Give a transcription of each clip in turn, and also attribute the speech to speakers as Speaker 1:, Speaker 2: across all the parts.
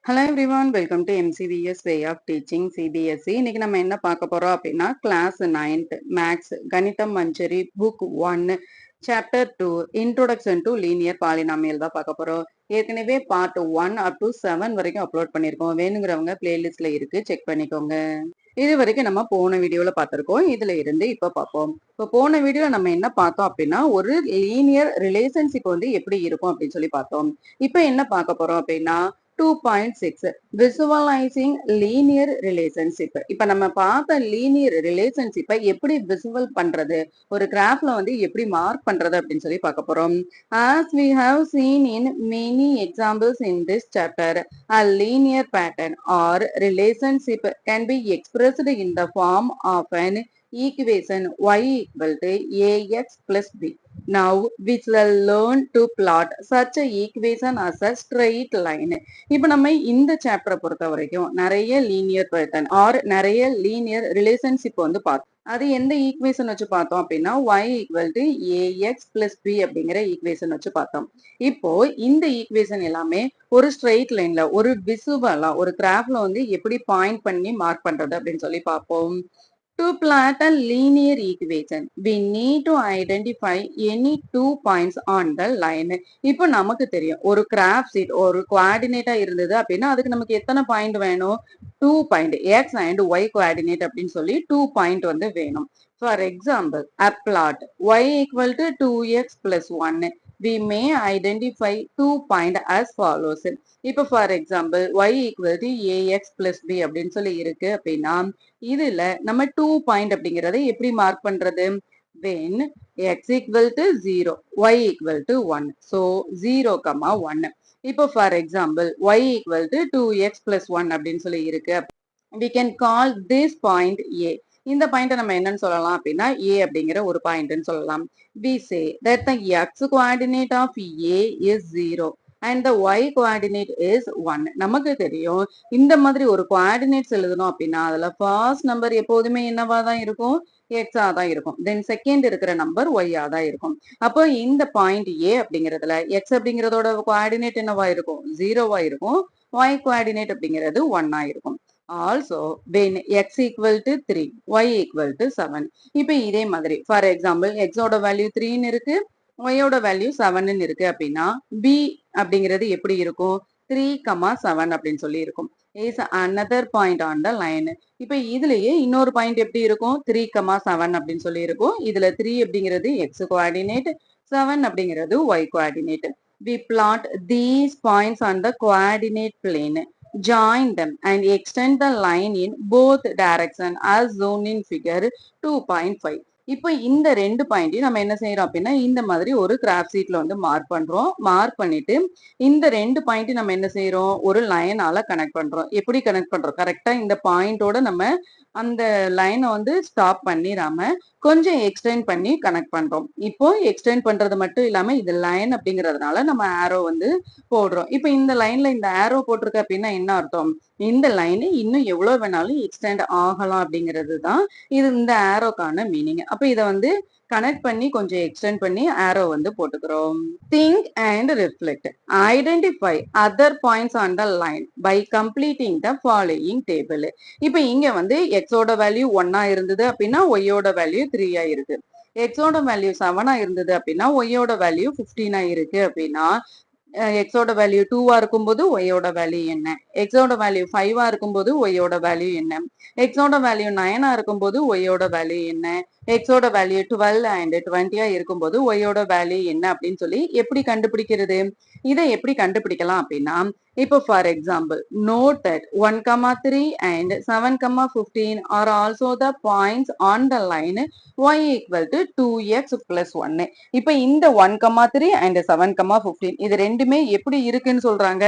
Speaker 1: Hello everyone, welcome to MCVS way of teaching CBSE. இன்னைக்கு நம்ம என்ன பார்க்க போறோம் அப்படின்னா, கிளாஸ் 9th மேக்ஸ் கணிதம் Manjari book 1 chapter 2 introduction to linear polynomial தான் பார்க்க போறோம். ஏற்கனவே பார்ட் 1 அப் டு 7 வரைக்கும் அப்லோட் பண்ணியிருக்கோம். வேணுங்கிறவங்க பிளேலிஸ்ட்ல இருக்கு, செக் பண்ணிக்கோங்க. இது வரைக்கும் நம்ம போன வீடியோல பார்த்திருக்கோம். இதுல இருந்து இப்ப பார்ப்போம். இப்போ போன வீடியோல நம்ம என்ன பார்த்தோம் அப்படின்னா, ஒரு லீனியர் ரிலேஷன்ஷிப் வந்து எப்படி இருக்கும் அப்படின்னு சொல்லி பார்த்தோம். இப்ப என்ன பார்க்க போறோம் அப்படின்னா 2.6 விசுவலைசிங் லீனியர் ரிலேஷன்ஷிப். இப்ப நம்ம பார்த்த லீனியர் ரிலேஷன்ஷிப்பை எப்படி விசுவல் பண்றது, ஒரு கிராஃப்ல வந்து எப்படி மார்க் பண்றது அப்படின்னு சொல்லி பார்க்க போறோம். As we have seen in many examples in this chapter, a linear pattern or relationship can be expressed in the form of an equation y equal to ax plus b. Now we shall learn to plot such a equation as a straight line. இப்ப நம்ம இந்த சாப்டரை பொறுத்த வரைக்கும் நிறைய linear pattern or நிறைய linear relationship வந்து பார்த்தோம். அது எந்த ஈக்குவேஷன் வச்சு பார்த்தோம் அப்படின்னா y equal to a x plus b அப்படிங்கிற ஈக்குவேஷன் வச்சு பார்த்தோம். இப்போ இந்த ஈக்குவேஷன் எல்லாமே ஒரு ஸ்ட்ரெயிட் லைன்ல ஒரு விசுவலா ஒரு கிராஃப்ல வந்து எப்படி பாயிண்ட் பண்ணி மார்க் பண்றது அப்படின்னு சொல்லி பார்ப்போம். To plot a linear equation, we need to identify any 2 points on the line. இப்போ நமக்கு தெரியும் ஒரு கிராஃப் ஷீட் ஒரு கோஆர்டினேட்டா இருந்தது அப்படின்னா அதுக்கு நமக்கு எத்தனை பாயிண்ட் வேணும்? 2 point x and y coordinate அப்படின்னு சொல்லி 2 பாயிண்ட் வந்து வேணும். For example, a plot y equal to 2x plus 1. We may identify 2 point as follows. இப்போ for example y equal to ax plus b அப்படின்னு சொல்லி இருக்கு அப்படின்னா இதுல நம்ம 2 பாயிண்ட் அப்படிங்கறத எப்படி மார்க் பண்றது? when x equal to 0 y equal to 1, so 0, 1. இப்போ for example y equal to 2x plus 1 அப்படின்னு சொல்லி இருக்கு. we can call this point a. இந்த பாயிண்ட் நம்ம என்னன்னு சொல்லலாம் அப்படின்னா a அப்படிங்கிற ஒரு பாயிண்ட்னு சொல்லலாம். we say that the x coordinate of a is 0 and the y coordinate is 1. நமக்கு தெரியும் இந்த மாதிரி ஒரு கோஆர்டினேட்ஸ் எழுதணும் அப்படின்னா அதுல ஃபர்ஸ்ட் நம்பர் எப்போதுமே என்னவா தான் இருக்கும்? எக்ஸா தான் இருக்கும். தென் செகண்ட் இருக்கிற நம்பர் ஒய்யா தான் இருக்கும். அப்போ இந்த பாயிண்ட் ஏ அப்படிங்கிறதுல எக்ஸ் அப்படிங்கிறதோட கோஆர்டினேட் என்னவா இருக்கும்? 0வா இருக்கும். y கோஆர்டினேட் அப்படிங்கிறது 1ஆ இருக்கும். Also when x equal to 3 y equal to 7. இப்போ இதே மாதிரி ஃபார் எக்ஸாம்பிள் எக்ஸோட வேல்யூ 3ன்னு இருக்கு, ஒய்யோட வேல்யூ 7ன்னு இருக்கு அப்படின்னா b அப்படிங்கிறது எப்படி இருக்கும்? 3, 7 அப்படின்னு சொல்லி இருக்கும். is another point on the line. இப்ப இதுலயே இன்னொரு பாயிண்ட் எப்படி இருக்கும்? 3, 7 அப்படின்னு சொல்லி இருக்கும். இதுல 3 அப்படிங்கிறது x கோஆர்டினேட், 7 அப்படிங்கிறது y coordinate. we plot these points on the coordinate plane, join them and extend the line in both direction as shown in figure 2.5. இப்போ இந்த ரெண்டு பாயிண்டையும் நம்ம என்ன செய்யறோம் அப்படின்னா இந்த மாதிரி ஒரு கிராஃப் ஷீட்ல வந்து மார்க் பண்றோம். மார்க் பண்ணிட்டு இந்த ரெண்டு பாயிண்ட் நம்ம என்ன செய்யறோம்? ஒரு லைனால கனெக்ட் பண்றோம். எப்படி கனெக்ட் பண்றோம்? கரெக்டா இந்த பாயிண்டோட நம்ம அந்த லைனை வந்து ஸ்டாப் பண்ணிடாம கொஞ்சம் எக்ஸ்டெண்ட் பண்ணி கனெக்ட் பண்றோம். இப்போ எக்ஸ்டெண்ட் பண்றது மட்டும் இல்லாம இது லைன் அப்படிங்கறதுனால நம்ம ஆரோ வந்து போடுறோம். இப்போ இந்த லைன்ல இந்த ஆரோ போட்டிருக்கு அப்படின்னா என்ன அர்த்தம்? இந்த லைன் இன்னும் எவ்வளவு வேணாலும் எக்ஸ்டெண்ட் ஆகலாம் அப்படிங்கிறது தான் இது இந்த ஆரோக்கான மீனிங். அப்ப இதை வந்து கனெக்ட் பண்ணி கொஞ்சம் எக்ஸ்டெண்ட் பண்ணி ஆரோ வந்து போட்டுக்கிறோம். Think and reflect. Identify other points on the line by completing the following table. இப்போ இங்க வந்து எக்ஸோட வேல்யூ 1ஆ இருந்தது அப்படின்னா ஒய்யோட வேல்யூ 3ஆ இருக்கு. எக்ஸோட வேல்யூ 7ஆ இருந்தது அப்படின்னா ஒய்யோட வேல்யூ 15ஆ இருக்கு அப்படின்னா எக்ஸோட வேல்யூ 2ஆ இருக்கும்போது ஒய்யோட வேல்யூ என்ன? எக்ஸோட வேல்யூ 5ஆ இருக்கும்போது ஒய்யோட வேல்யூ என்ன? எக்ஸோட வேல்யூ 9ஆ இருக்கும்போது ஒய்யோட வேல்யூ என்ன? எக்ஸோட வேல்யூ 12 அண்ட் 20ஆ இருக்கும்போது ஒய்யோட வேல்யூ என்ன அப்படின்னு சொல்லி எப்படி கண்டுபிடிக்கிறது? இதை எப்படி கண்டுபிடிக்கலாம் அப்படின்னா இப்போ for example note that 1, 3 and 7, 15 are also the points on the line y equal to 2x plus 1. இப்போ இந்த 1, 3 and 7, 15 இது ரெண்டுமே எப்படி இருக்குன்னு சொல்றாங்க?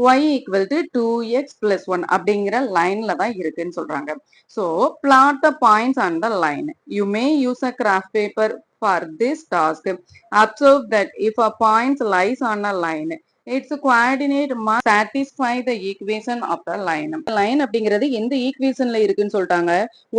Speaker 1: y equal to 2x plus 1 அப்படிங்கிற லைன்ல தான் இருக்குன்னு சொல்றாங்க. So plot the points on the line. You may use a craft paper for this task. Observe that if a point lies on a line, its coordinate must satisfy the equation of the line. Line அப்படிங்கிறது எந்த ஈக்குவேஷன்ல இருக்குன்னு சொல்லிட்டாங்க,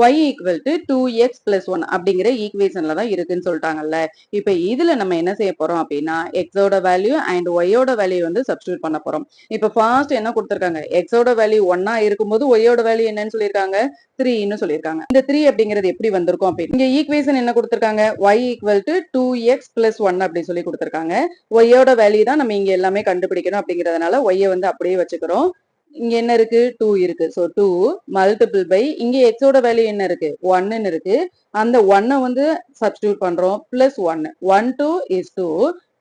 Speaker 1: y equal to 2x plus 1 அப்படிங்கிற ஈக்குவேஷன்ல தான் இருக்குன்னு சொல்லிட்டாங்கல்ல. இப்ப இதுல நம்ம என்ன செய்ய போறோம் அப்படின்னா எக்ஸோட வேல்யூ அண்ட் ஒய்யோட வேல்யூ வந்து சப்ஸ்டியூட் பண்ண போறோம். இப்ப ஃபர்ஸ்ட் என்ன கொடுத்திருக்காங்க, எக்ஸோட வேல்யூ 1 இருக்கும்போது ஒய்யோட வேல்யூ என்னன்னு சொல்லியிருக்காங்க, 3ன்னு சொல்லியிருக்காங்க. இந்த 3 அப்படிங்கிறது எப்படி வந்திருக்கும் அப்படின்னு இங்க ஈக்குவேஷன் என்ன கொடுத்திருக்காங்க, y equal to 2x plus 1 அப்படி சொல்லி கொடுத்திருக்காங்க. ஒய்யோட வேல்யூ தான் நம்ம இங்க எல்லாமே கண்டுபிடிக்கணும் அப்படிங்கறதுனால ஒய்யை வந்து அப்படியே வச்சுக்கிறோம். இங்க என்ன இருக்கு, 2 இருக்கு. சோ 2 மல்டிபிள் பை இங்க எக்ஸோட வேல்யூ என்ன இருக்கு, 1ன்னு இருக்கு. அந்த 1 வந்து சப்ஸ்டிடியூட் பண்றோம் பிளஸ் 1 1 2 இஸ் 2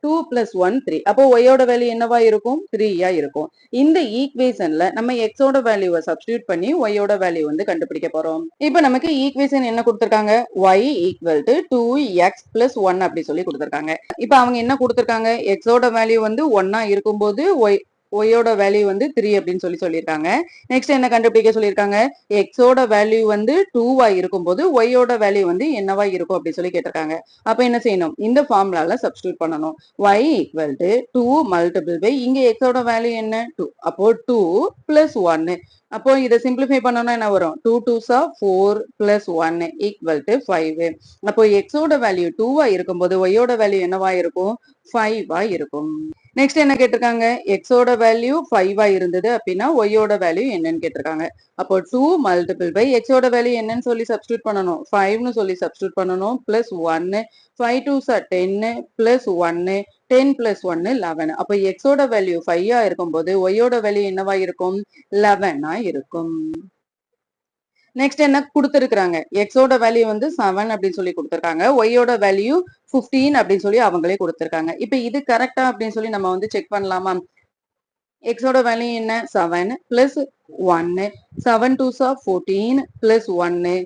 Speaker 1: 2 பிளஸ் 1 3. அப்போ ஒய்யோட வேல்யூ என்னவா இருக்கும், 3 இருக்கும். இந்த ஈக்குவேஷன்ல நம்ம எக்ஸோட வேல்யூவை சப்ஸ்டிடியூட் பண்ணி ஒய்யோட வேல்யூ வந்து கண்டுபிடிக்க போறோம். இப்போ நமக்கு ஈக்குவேஷன் என்ன கொடுத்திருக்காங்க, y equal to 2x plus 1 அப்படி சொல்லி கொடுத்திருக்காங்க. இப்போ அவங்க என்ன கொடுத்திருக்காங்க, எக்ஸோட வேல்யூ வந்து 1 இருக்கும்போது ஒய்யோட வேல்யூ வந்து 3 அப்படின்னு சொல்லியிருக்காங்க. நெக்ஸ்ட் என்ன கண்டுபிடிக்க சொல்லியிருக்காங்க, எக்ஸோட வேல்யூ வந்து 2 இருக்கும்போது ஒய்யோட வேல்யூ வந்து என்னவா இருக்கும் அப்படி சொல்லி கேட்டிருக்காங்க. அப்ப என்ன செய்யணும், இந்த ஃபார்முலால சப்ஸ்டிடியூட் பண்ணணும். y equal to 2 multiple by இங்க எக்ஸோட வேல்யூ என்ன 2, அப்போ 2 பிளஸ் 1. அப்போ இதை சிம்பிளிஃபை பண்ணோம்னா என்ன வரும், 2 2s are 4 plus 1 equal to 5. அப்போ எக்ஸோட வேல்யூ 2 இருக்கும்போது ஒய்யோட வேல்யூ என்னவா இருக்கும், 5 இருக்கும். நெக்ஸ்ட் என்ன கேட்டிருக்காங்க, எக்ஸோட வேல்யூ 5 இருந்தது அப்படின்னா ஒய்யோட வேல்யூ என்னன்னு கேட்டிருக்காங்க. அப்போ 2 மல்டிபிள் பை எக்ஸோட வேல்யூ என்னன்னு சொல்லி சப்ஸ்டியூட் பண்ணணும், 5ன்னு சொல்லி சப்ஸ்டியூட் பண்ணணும் plus 1 5 2s are 10 plus 1 10 plus 1 11. அப்போ எக்ஸோட வேல்யூ 5 இருக்கும்போது ஒய்யோட வேல்யூ என்னவா இருக்கும், 11 இருக்கும். நெக்ஸ்ட் என்ன கொடுத்திருக்காங்க, எக்ஸோட வேல்யூ வந்து 7 அப்படின்னு சொல்லி கொடுத்திருக்காங்க, ஒய்யோட வேல்யூ 15 அப்படின்னு சொல்லி அவங்களே கொடுத்திருக்காங்க. இப்ப இது கரெக்டா அப்படின்னு சொல்லி நம்ம வந்து செக் பண்ணலாமா, எக்ஸோட வேல்யூ என்ன 7 plus 1 7 2s are 14 plus 1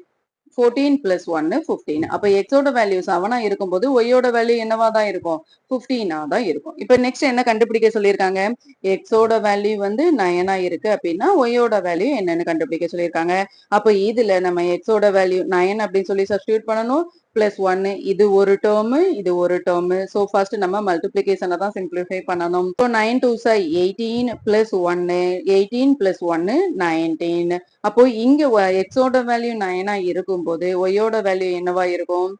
Speaker 1: 14 plus 1 15. அப்ப எக்ஸோட வேல்யூ 7 இருக்கும்போது ஒய்யோட வேல்யூ என்னவா தான் இருக்கும், 15 தான் இருக்கும். இப்ப நெக்ஸ்ட் என்ன கண்டுபிடிக்க சொல்லியிருக்காங்க, எக்ஸோட வேல்யூ வந்து 9 இருக்கு அப்படின்னா ஒய்யோட வேல்யூ என்னன்னு கண்டுபிடிக்க சொல்லியிருக்காங்க. அப்ப இதுல நம்ம எக்ஸோட வேல்யூ 9 அப்படின்னு சொல்லி சப்ஸ்டிடியூட் பண்ணணும் பிளஸ் 1 இது ஒரு டேர்ம் இது ஒரு டேர்ம். ஸோ ஃபர்ஸ்ட் நம்ம மல்டிபிளிகேஷனை தான் சிம்பிளிஃபை பண்ணணும். So 9 2s are 18 plus 1 18 plus 1 19. அப்போ இங்க எக்ஸோட வேல்யூ 9 இருக்கும்போது ஒய்யோட வேல்யூ என்னவா இருக்கும்,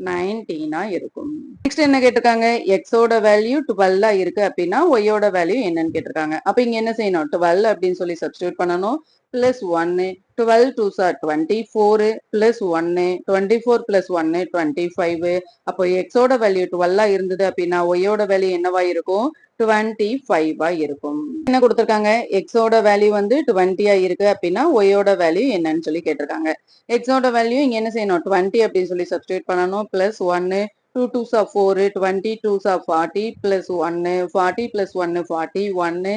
Speaker 1: 19 இருக்கும். நெக்ஸ்ட் என்ன கேட்டிருக்காங்க, எக்ஸோட வேல்யூ 12 இருக்கு அப்படின்னா ஒய்யோட வேல்யூ என்னன்னு கேட்டிருக்காங்க. அப்ப இங்க என்ன செய்யணும், 12 அப்படின்னு சொல்லி சப்ஸ்டிடியூட் பண்ணணும் plus 1 12 2s are 24 plus 1 24 plus 1 25. அப்போ எக்ஸோட வேல்யூ 12 இருந்தது அப்படின்னா ஒய்யோட வேல்யூ என்னவா இருக்கும், 25 இருக்கும். என்ன கொடுத்திருக்காங்க, எக்ஸோட வேல்யூ வந்து 20 இருக்கு அப்படின்னா ஒய்யோட வேல்யூ என்னன்னு சொல்லி கேட்டிருக்காங்க. எக்ஸோட வேல்யூ இங்க என்ன செய்யணும், 20 அப்படின்னு சொல்லி சப்ஸ்டிடியூட் பண்ணணும் plus 1 2 2s are 4 20 2s are 40 plus 1 40 plus 1 41.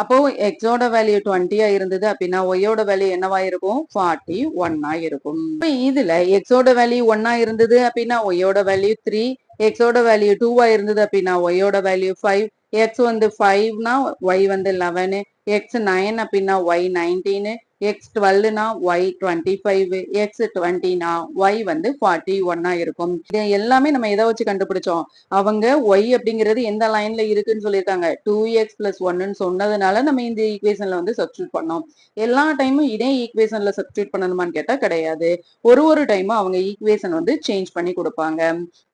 Speaker 1: அப்போ எக்ஸோட வேல்யூ 20 இருந்தது அப்படின்னா ஒய்யோட வேல்யூ என்னவா இருக்கும், 41 இருக்கும். இப்ப இதுல எக்ஸோட வேல்யூ 1 இருந்தது அப்படின்னா ஒய்யோட வேல்யூ 3, எக்ஸோட வேல்யூ 2 இருந்தது அப்படின்னா ஒய்யோட வேல்யூ 5, எக்ஸ் வந்து 5னா ஒய் வந்து 11, எக்ஸ் 9 அப்படின்னா ஒய் 19, எக்ஸ் 12னா ஒய் 25, எக்ஸ் 20னா ஒய் வந்து 41 இருக்கும். இது எல்லாமே நம்ம எதை வச்சு கண்டுபிடிச்சோம், அவங்க ஒய் அப்படிங்கிறது எந்த லைன்ல இருக்குன்னு சொல்லியிருக்காங்க 2x பிளஸ் 1ன்னு சொன்னதுனால நம்ம இந்த ஈக்குவேஷன்ல வந்து சப்ஸ்டியூட் பண்ணோம். எல்லா டைமும் இதே ஈக்குவேஷன்ல சப்ஸ்டியூட் பண்ணணுமான்னு கேட்டா கிடையாது, ஒரு டைமும் அவங்க ஈக்குவேஷன் வந்து சேஞ்ச் பண்ணி கொடுப்பாங்க.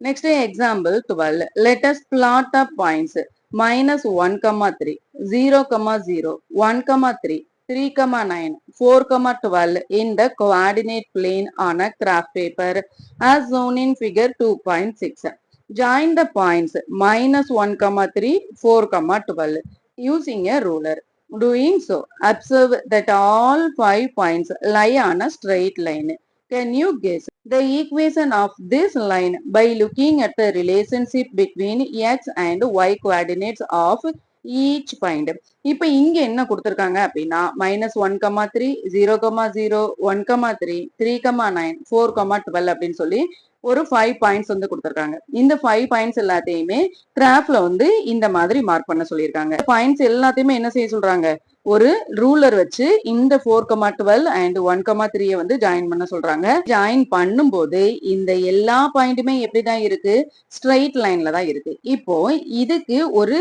Speaker 1: Next example 12, let us plot the points minus 1, 3, 0, 0, 1, 3, 3, 9, 4, 12 in the coordinate plane on a graph paper as shown in figure 2.6. Join the points minus 1, 3, 4, 12 using a ruler. Doing so, observe that all 5 points lie on a straight line. Can you guess the equation of this line by looking at the relationship between x and y coordinates of each point? இப்ப இங்க என்ன கொடுத்திருக்காங்க அப்படின்னா -1, 3, 0, 0, 1, 3, 3, 9, 4, 12 அப்படின்னு சொல்லி ஒரு 5 points வந்து கொடுத்திருக்காங்க. இந்த 5 பாயிண்ட்ஸ் எல்லாத்தையுமே கிராஃப்ல வந்து இந்த மாதிரி மார்க் பண்ண சொல்லியிருக்காங்க. பாயிண்ட்ஸ் எல்லாத்தையுமே என்ன செய்ய சொல்றாங்க, ஒரு ரூலர் வச்சு இந்த 4, 12 அண்ட் 1, 3 வந்து ஜாயின் பண்ண சொல்றாங்க. ஜாயின் பண்ணும்போது இந்த எல்லா பாயிண்ட்டுமே எப்படிதான் இருக்கு, ஸ்ட்ரைட் லைன்ல தான் இருக்கு. இப்போ இதுக்கு ஒரு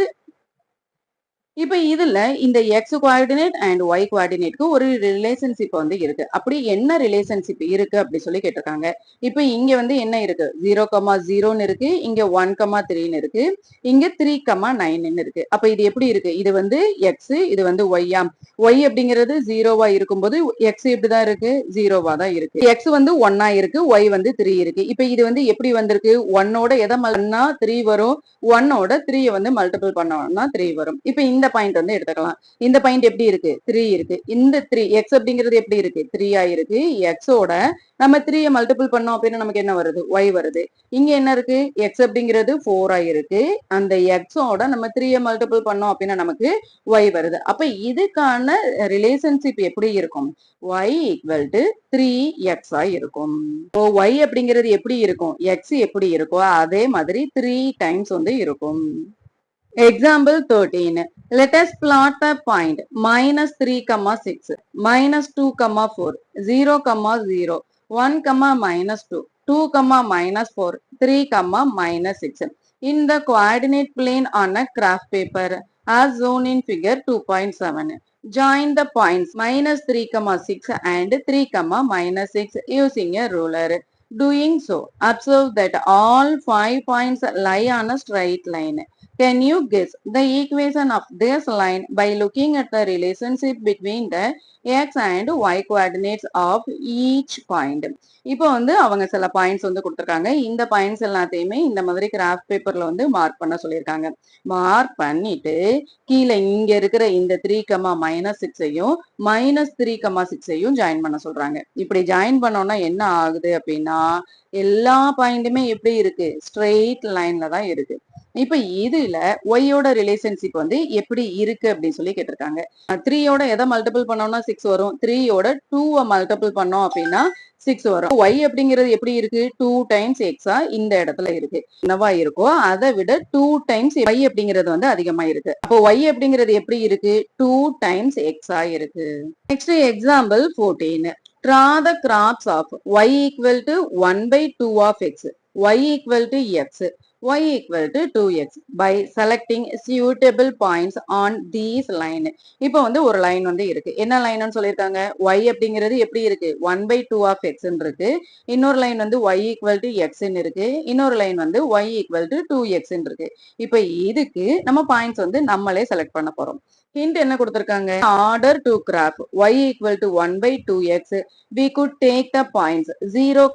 Speaker 1: இப்ப இதுல இந்த எக்ஸ் கோஆர்டினேட் அண்ட் ஒய் கோஆர்டினேட்க்கு ஒரு ரிலேஷன்ஷிப் வந்து இருக்கு. அப்படி என்ன ரிலேஷன்ஷிப் இருக்கு அப்படி சொல்லி கேட்டிருக்காங்க. இப்ப இங்க வந்து என்ன இருக்கு? 0,0ன்னு இருக்கு. இங்க 1,3ன்னு இருக்கு. இங்க 3,9ன்னு இருக்கு. அப்ப இது எப்படி இருக்கு? இது வந்து எக்ஸ், இது வந்து ஒய்யா? ஒய் அப்படிங்கிறது 0வா இருக்கும்போது எக்ஸ் எப்படிதான் இருக்கு? 0வா தான் இருக்கு. எக்ஸ் வந்து 1ஆ இருக்கு, ஒய் வந்து 3 இருக்கு. இப்ப இது வந்து எப்படி வந்திருக்கு? 1ஓட எதை 3 வரும்? 1ஓட 3 வந்து மல்டிபிள் பண்ணோம்னா 3 வரும். இப்ப இந்த பாயிண்ட் வந்து எடுத்துக்கலாம். இந்த பாயிண்ட் எப்படி இருக்கு? 3 இருக்கு. இந்த 3 எக்ஸ் அப்படிங்கிறது எப்படி இருக்கு? 3ஆ இருக்கு. எக்ஸோட நம்ம 3 மல்டிபிள் பண்ணோம் அப்படின்னா நமக்கு என்ன வருது? ஒய் வருது. இங்க என்ன இருக்கு? எக்ஸ் அப்படிங்கிறது 4ஆ இருக்கு. அந்த எக்ஸோட நம்ம 3 மல்டிபிள் பண்ணோம் அப்படின்னா நமக்கு ஒய் வருது. அப்ப இதுக்கான ரிலேஷன்ஷிப் எப்படி இருக்கும்? ஒய் ஈக்குவல் டு 3x ஆ இருக்கும். இப்போ ஒய் அப்படிங்கிறது எப்படி இருக்கும்? எக்ஸ் எப்படி இருக்கோ அதே மாதிரி 3 டைம்ஸ் வந்து இருக்கும். Example 13. Let us plot the point -3, 6, -2, 4, 0, 0, 1, -2, 2, -4, 3, -6 in the coordinate plane on a graph paper as shown in figure 2.7. Join the points -3, 6 and 3, -6 using a ruler. Doing so, observe that all 5 points lie on a straight line. Can you guess the equation of this line by looking at the relationship between the x and y coordinates of each point? இப்போ வந்து அவங்க சில points வந்து கொடுத்துருக்காங்க. இந்த points எல்லாத்தையுமே இந்த மாதிரி கிராஃப்ட் பேப்பர்ல வந்து மார்க் பண்ண சொல்லியிருக்காங்க. மார்க் பண்ணிட்டு கீழே இங்க இருக்கிற இந்த 3,-6ஐயும் -3,6ஐயும் ஜாயின் பண்ண சொல்றாங்க. இப்படி ஜாயின் பண்ணோம்னா என்ன ஆகுது அப்படின்னா எல்லா பாயிண்ட்டுமே எப்படி இருக்கு? ஸ்ட்ரெயிட் லைன்ல தான் இருக்கு. இப்ப இதுல ஒய்யோட ரிலேஷன்ஷிப் வந்து எப்படி இருக்கு அப்படின்னு சொல்லி கேட்டிருக்காங்க. 3யோட எதை மல்டிபிள் பண்ணோம்னா 6 வரும். 3யோட 2 மல்டிபிள் பண்ணோம் அப்படின்னா 6 வரும். ஒய் அப்படிங்கிறது எப்படி இருக்கு? 2 டைம்ஸ் எக்ஸா இந்த இடத்துல இருக்கு. என்னவா இருக்கோ அதை விட 2 டைம்ஸ் ஒய் அப்படிங்கிறது வந்து அதிகமா இருக்கு. அப்போ ஒய் அப்படிங்கிறது எப்படி இருக்கு? 2 டைம்ஸ் எக்ஸா இருக்கு. Next example 14. Draw the graphs of y equal to 1/2 of x, y equal to x, y equal to 2x by selecting suitable points on these line. இப்போ வந்து ஒரு லைன் வந்து இருக்கு. என்ன லைன்னு சொல்லியிருக்காங்க? y அப்படிங்கிறது எப்படி இருக்கு? 1/2 of x இருக்கு. இன்னொரு லைன் வந்து y equal to x இருக்கு. இன்னொரு லைன் வந்து y equal to 2x இருக்கு. இப்போ இதுக்கு நம்ம பாயிண்ட்ஸ் வந்து நம்மளே செலக்ட் பண்ண போறோம். ஹிண்ட் என்ன கொடுத்திருக்காங்க? Order to graph y equal to 1/2x, we could take the points 0,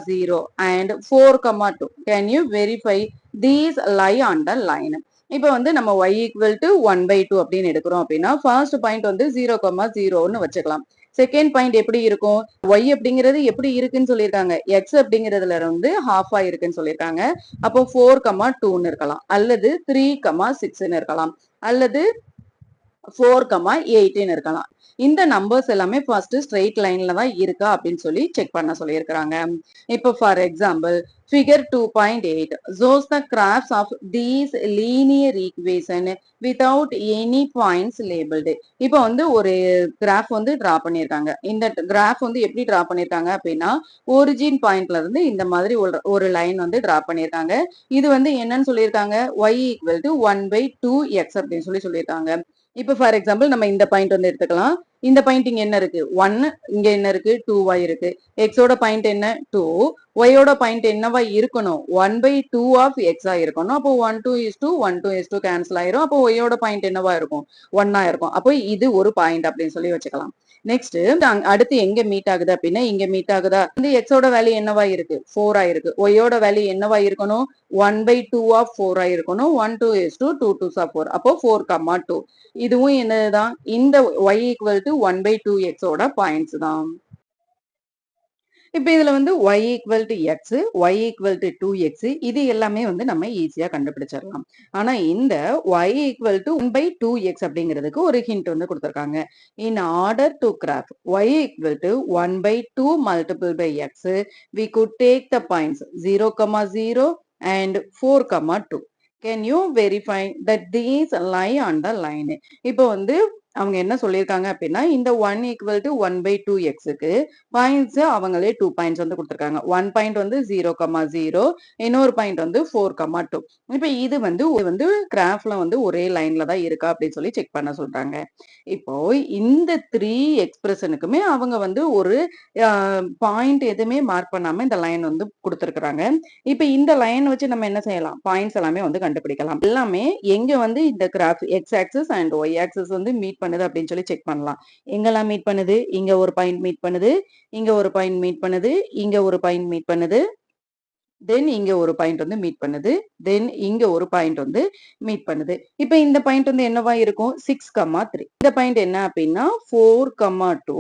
Speaker 1: 0 and 4, 2. Can you verify these lie on the line? இப்போ வந்து நம்ம y equal to 1/2 அப்படின்னு எடுக்கிறோம் அப்படின்னா ஃபர்ஸ்ட் பாயிண்ட் வந்து 0, 0ன்னு வச்சுக்கலாம். செகண்ட் பாயிண்ட் எப்படி இருக்கும்? y அப்படிங்கிறது எப்படி இருக்குன்னு சொல்லியிருக்காங்க? x அப்படிங்கிறதுல இருந்து ஹாஃபா இருக்குன்னு சொல்லியிருக்காங்க. அப்போ 4, 2ன்னு இருக்கலாம், அல்லது 3, 6ன்னு இருக்கலாம், அல்லது 4,8ன்னு இருக்கலாம். இந்த நம்பர்ஸ் எல்லாமே ஃபர்ஸ்ட் ஸ்ட்ரெயிட் லைன்ல தான் இருக்கா அப்படின்னு சொல்லி செக் பண்ண சொல்லியிருக்கிறாங்க. இப்போ for example figure 2.8 shows the graphs of these linear equation without any points labeled. இப்போ வந்து ஒரு கிராஃப் வந்து டிரா பண்ணியிருக்காங்க. இந்த கிராஃப் வந்து எப்படி டிரா பண்ணியிருக்காங்க அப்படின்னா ஒரிஜின் பாயிண்ட்ல இருந்து இந்த மாதிரி ஒரு லைன் வந்து டிரா பண்ணியிருக்காங்க. இது வந்து என்னன்னு சொல்லியிருக்காங்க? y equal to 1/2x அப்படின்னு சொல்லியிருக்காங்க. இப்போ ஃபார் எக்ஸாம்பிள் நம்ம இந்த பாயிண்ட் வந்து எடுத்துக்கலாம். இந்த பாயிண்ட் இங்க என்ன இருக்கு? 1, இங்க என்ன இருக்கு? 2 இருக்கு. எக்ஸோட பாயிண்ட் என்ன? 2. ஒயோட பாயிண்ட் என்னவா இருக்கணும்? 1/2 ஆஃப் எக்ஸா இருக்கணும். அப்போ 1, 2 is 2, 1, 2 is 2 கேன்சல் ஆயிரும். அப்போ ஒயோட பாயிண்ட் என்னவா இருக்கும்? 1ஆ இருக்கும். அப்போ இது ஒரு பாயிண்ட் அப்படின்னு சொல்லி வச்சுக்கலாம். நெக்ஸ்ட் அடுத்து எங்க மீட் ஆகுது அப்படின்னா இங்க மீட் ஆகுதா? இந்த எக்ஸோட வேல்யூ என்னவா இருக்கு? 4ஆ இருக்கு. ஒயோட வேல்யூ என்னவா இருக்கணும்? 1/2 ஆஃப் 4ஆ இருக்கணும். 1, 2 is 2, 2, 2s are 4. அப்போ 4, 2. இதுவும் என்னதுதான்? இந்த y equal to 1/2x ஓட பாயிண்ட்ஸ் தான். இப்ப இதுல வந்து y equal to x, y equal to 2x இது எல்லாமே வந்து நம்ம ஈஸியா கண்டுபிடிச்சிடலாம். ஆனா இந்த y equal to 1/2x அப்படிங்கிறதுக்கு ஒரு ஹிண்ட் வந்து கொடுத்திருக்காங்க. In order to graph y equal to 1/2 multiple by x, we could take the points 0, 0 and 4, 2. Can you verify that these lie on the line? இப்போ வந்து அவங்க என்ன சொல்லியிருக்காங்க அப்படின்னா, இந்த 1 ஈக்குவல் டூ 1/2 எக்ஸுக்கு பாயிண்ட்ஸ் அவங்களே 2 பாயிண்ட்ஸ் வந்து குடுத்துருக்காங்க. 1 பாயிண்ட் வந்து 0,0 இன்னொரு பாயிண்ட் வந்து 4,2. இப்ப இது வந்து கிராஃப்ல வந்து ஒரே லைன்ல தான் இருக்கா அப்படின்னு சொல்லி செக் பண்ண சொல்றாங்க. இப்போ இந்த 3 எக்ஸ்பிரஷனுக்குமே அவங்க வந்து ஒரு அ பாயிண்ட் எதுவுமே மார்க் பண்ணாம இந்த லைன் வந்து குடுத்துருக்காங்க. இப்ப இந்த லைன் வச்சு நம்ம என்ன செய்யலாம்? பாயிண்ட்ஸ் எல்லாமே வந்து கண்டுபிடிக்கலாம். எல்லாமே எங்க வந்து இந்த graph x axis and y axis வந்து மீட் பண்ணுது அப்படின்னு சொல்லி செக் பண்ணலாம். எங்கெல்லாம் மீட் பண்ணுது? இங்க ஒரு பாயிண்ட் மீட் பண்ணுது. இங்க ஒரு பாயிண்ட் மீட் பண்ணுது. இங்க ஒரு பாயிண்ட் மீட் பண்ணுது. தென் இங்க ஒரு பாயிண்ட் வந்து மீட் பண்ணுது. தென் இங்க ஒரு பாயிண்ட் வந்து மீட் பண்ணுது. இப்ப இந்த பாயிண்ட் வந்து என்னவா இருக்கும்? 6,3. இந்த பாயிண்ட் என்ன அப்படின்னா 4,2.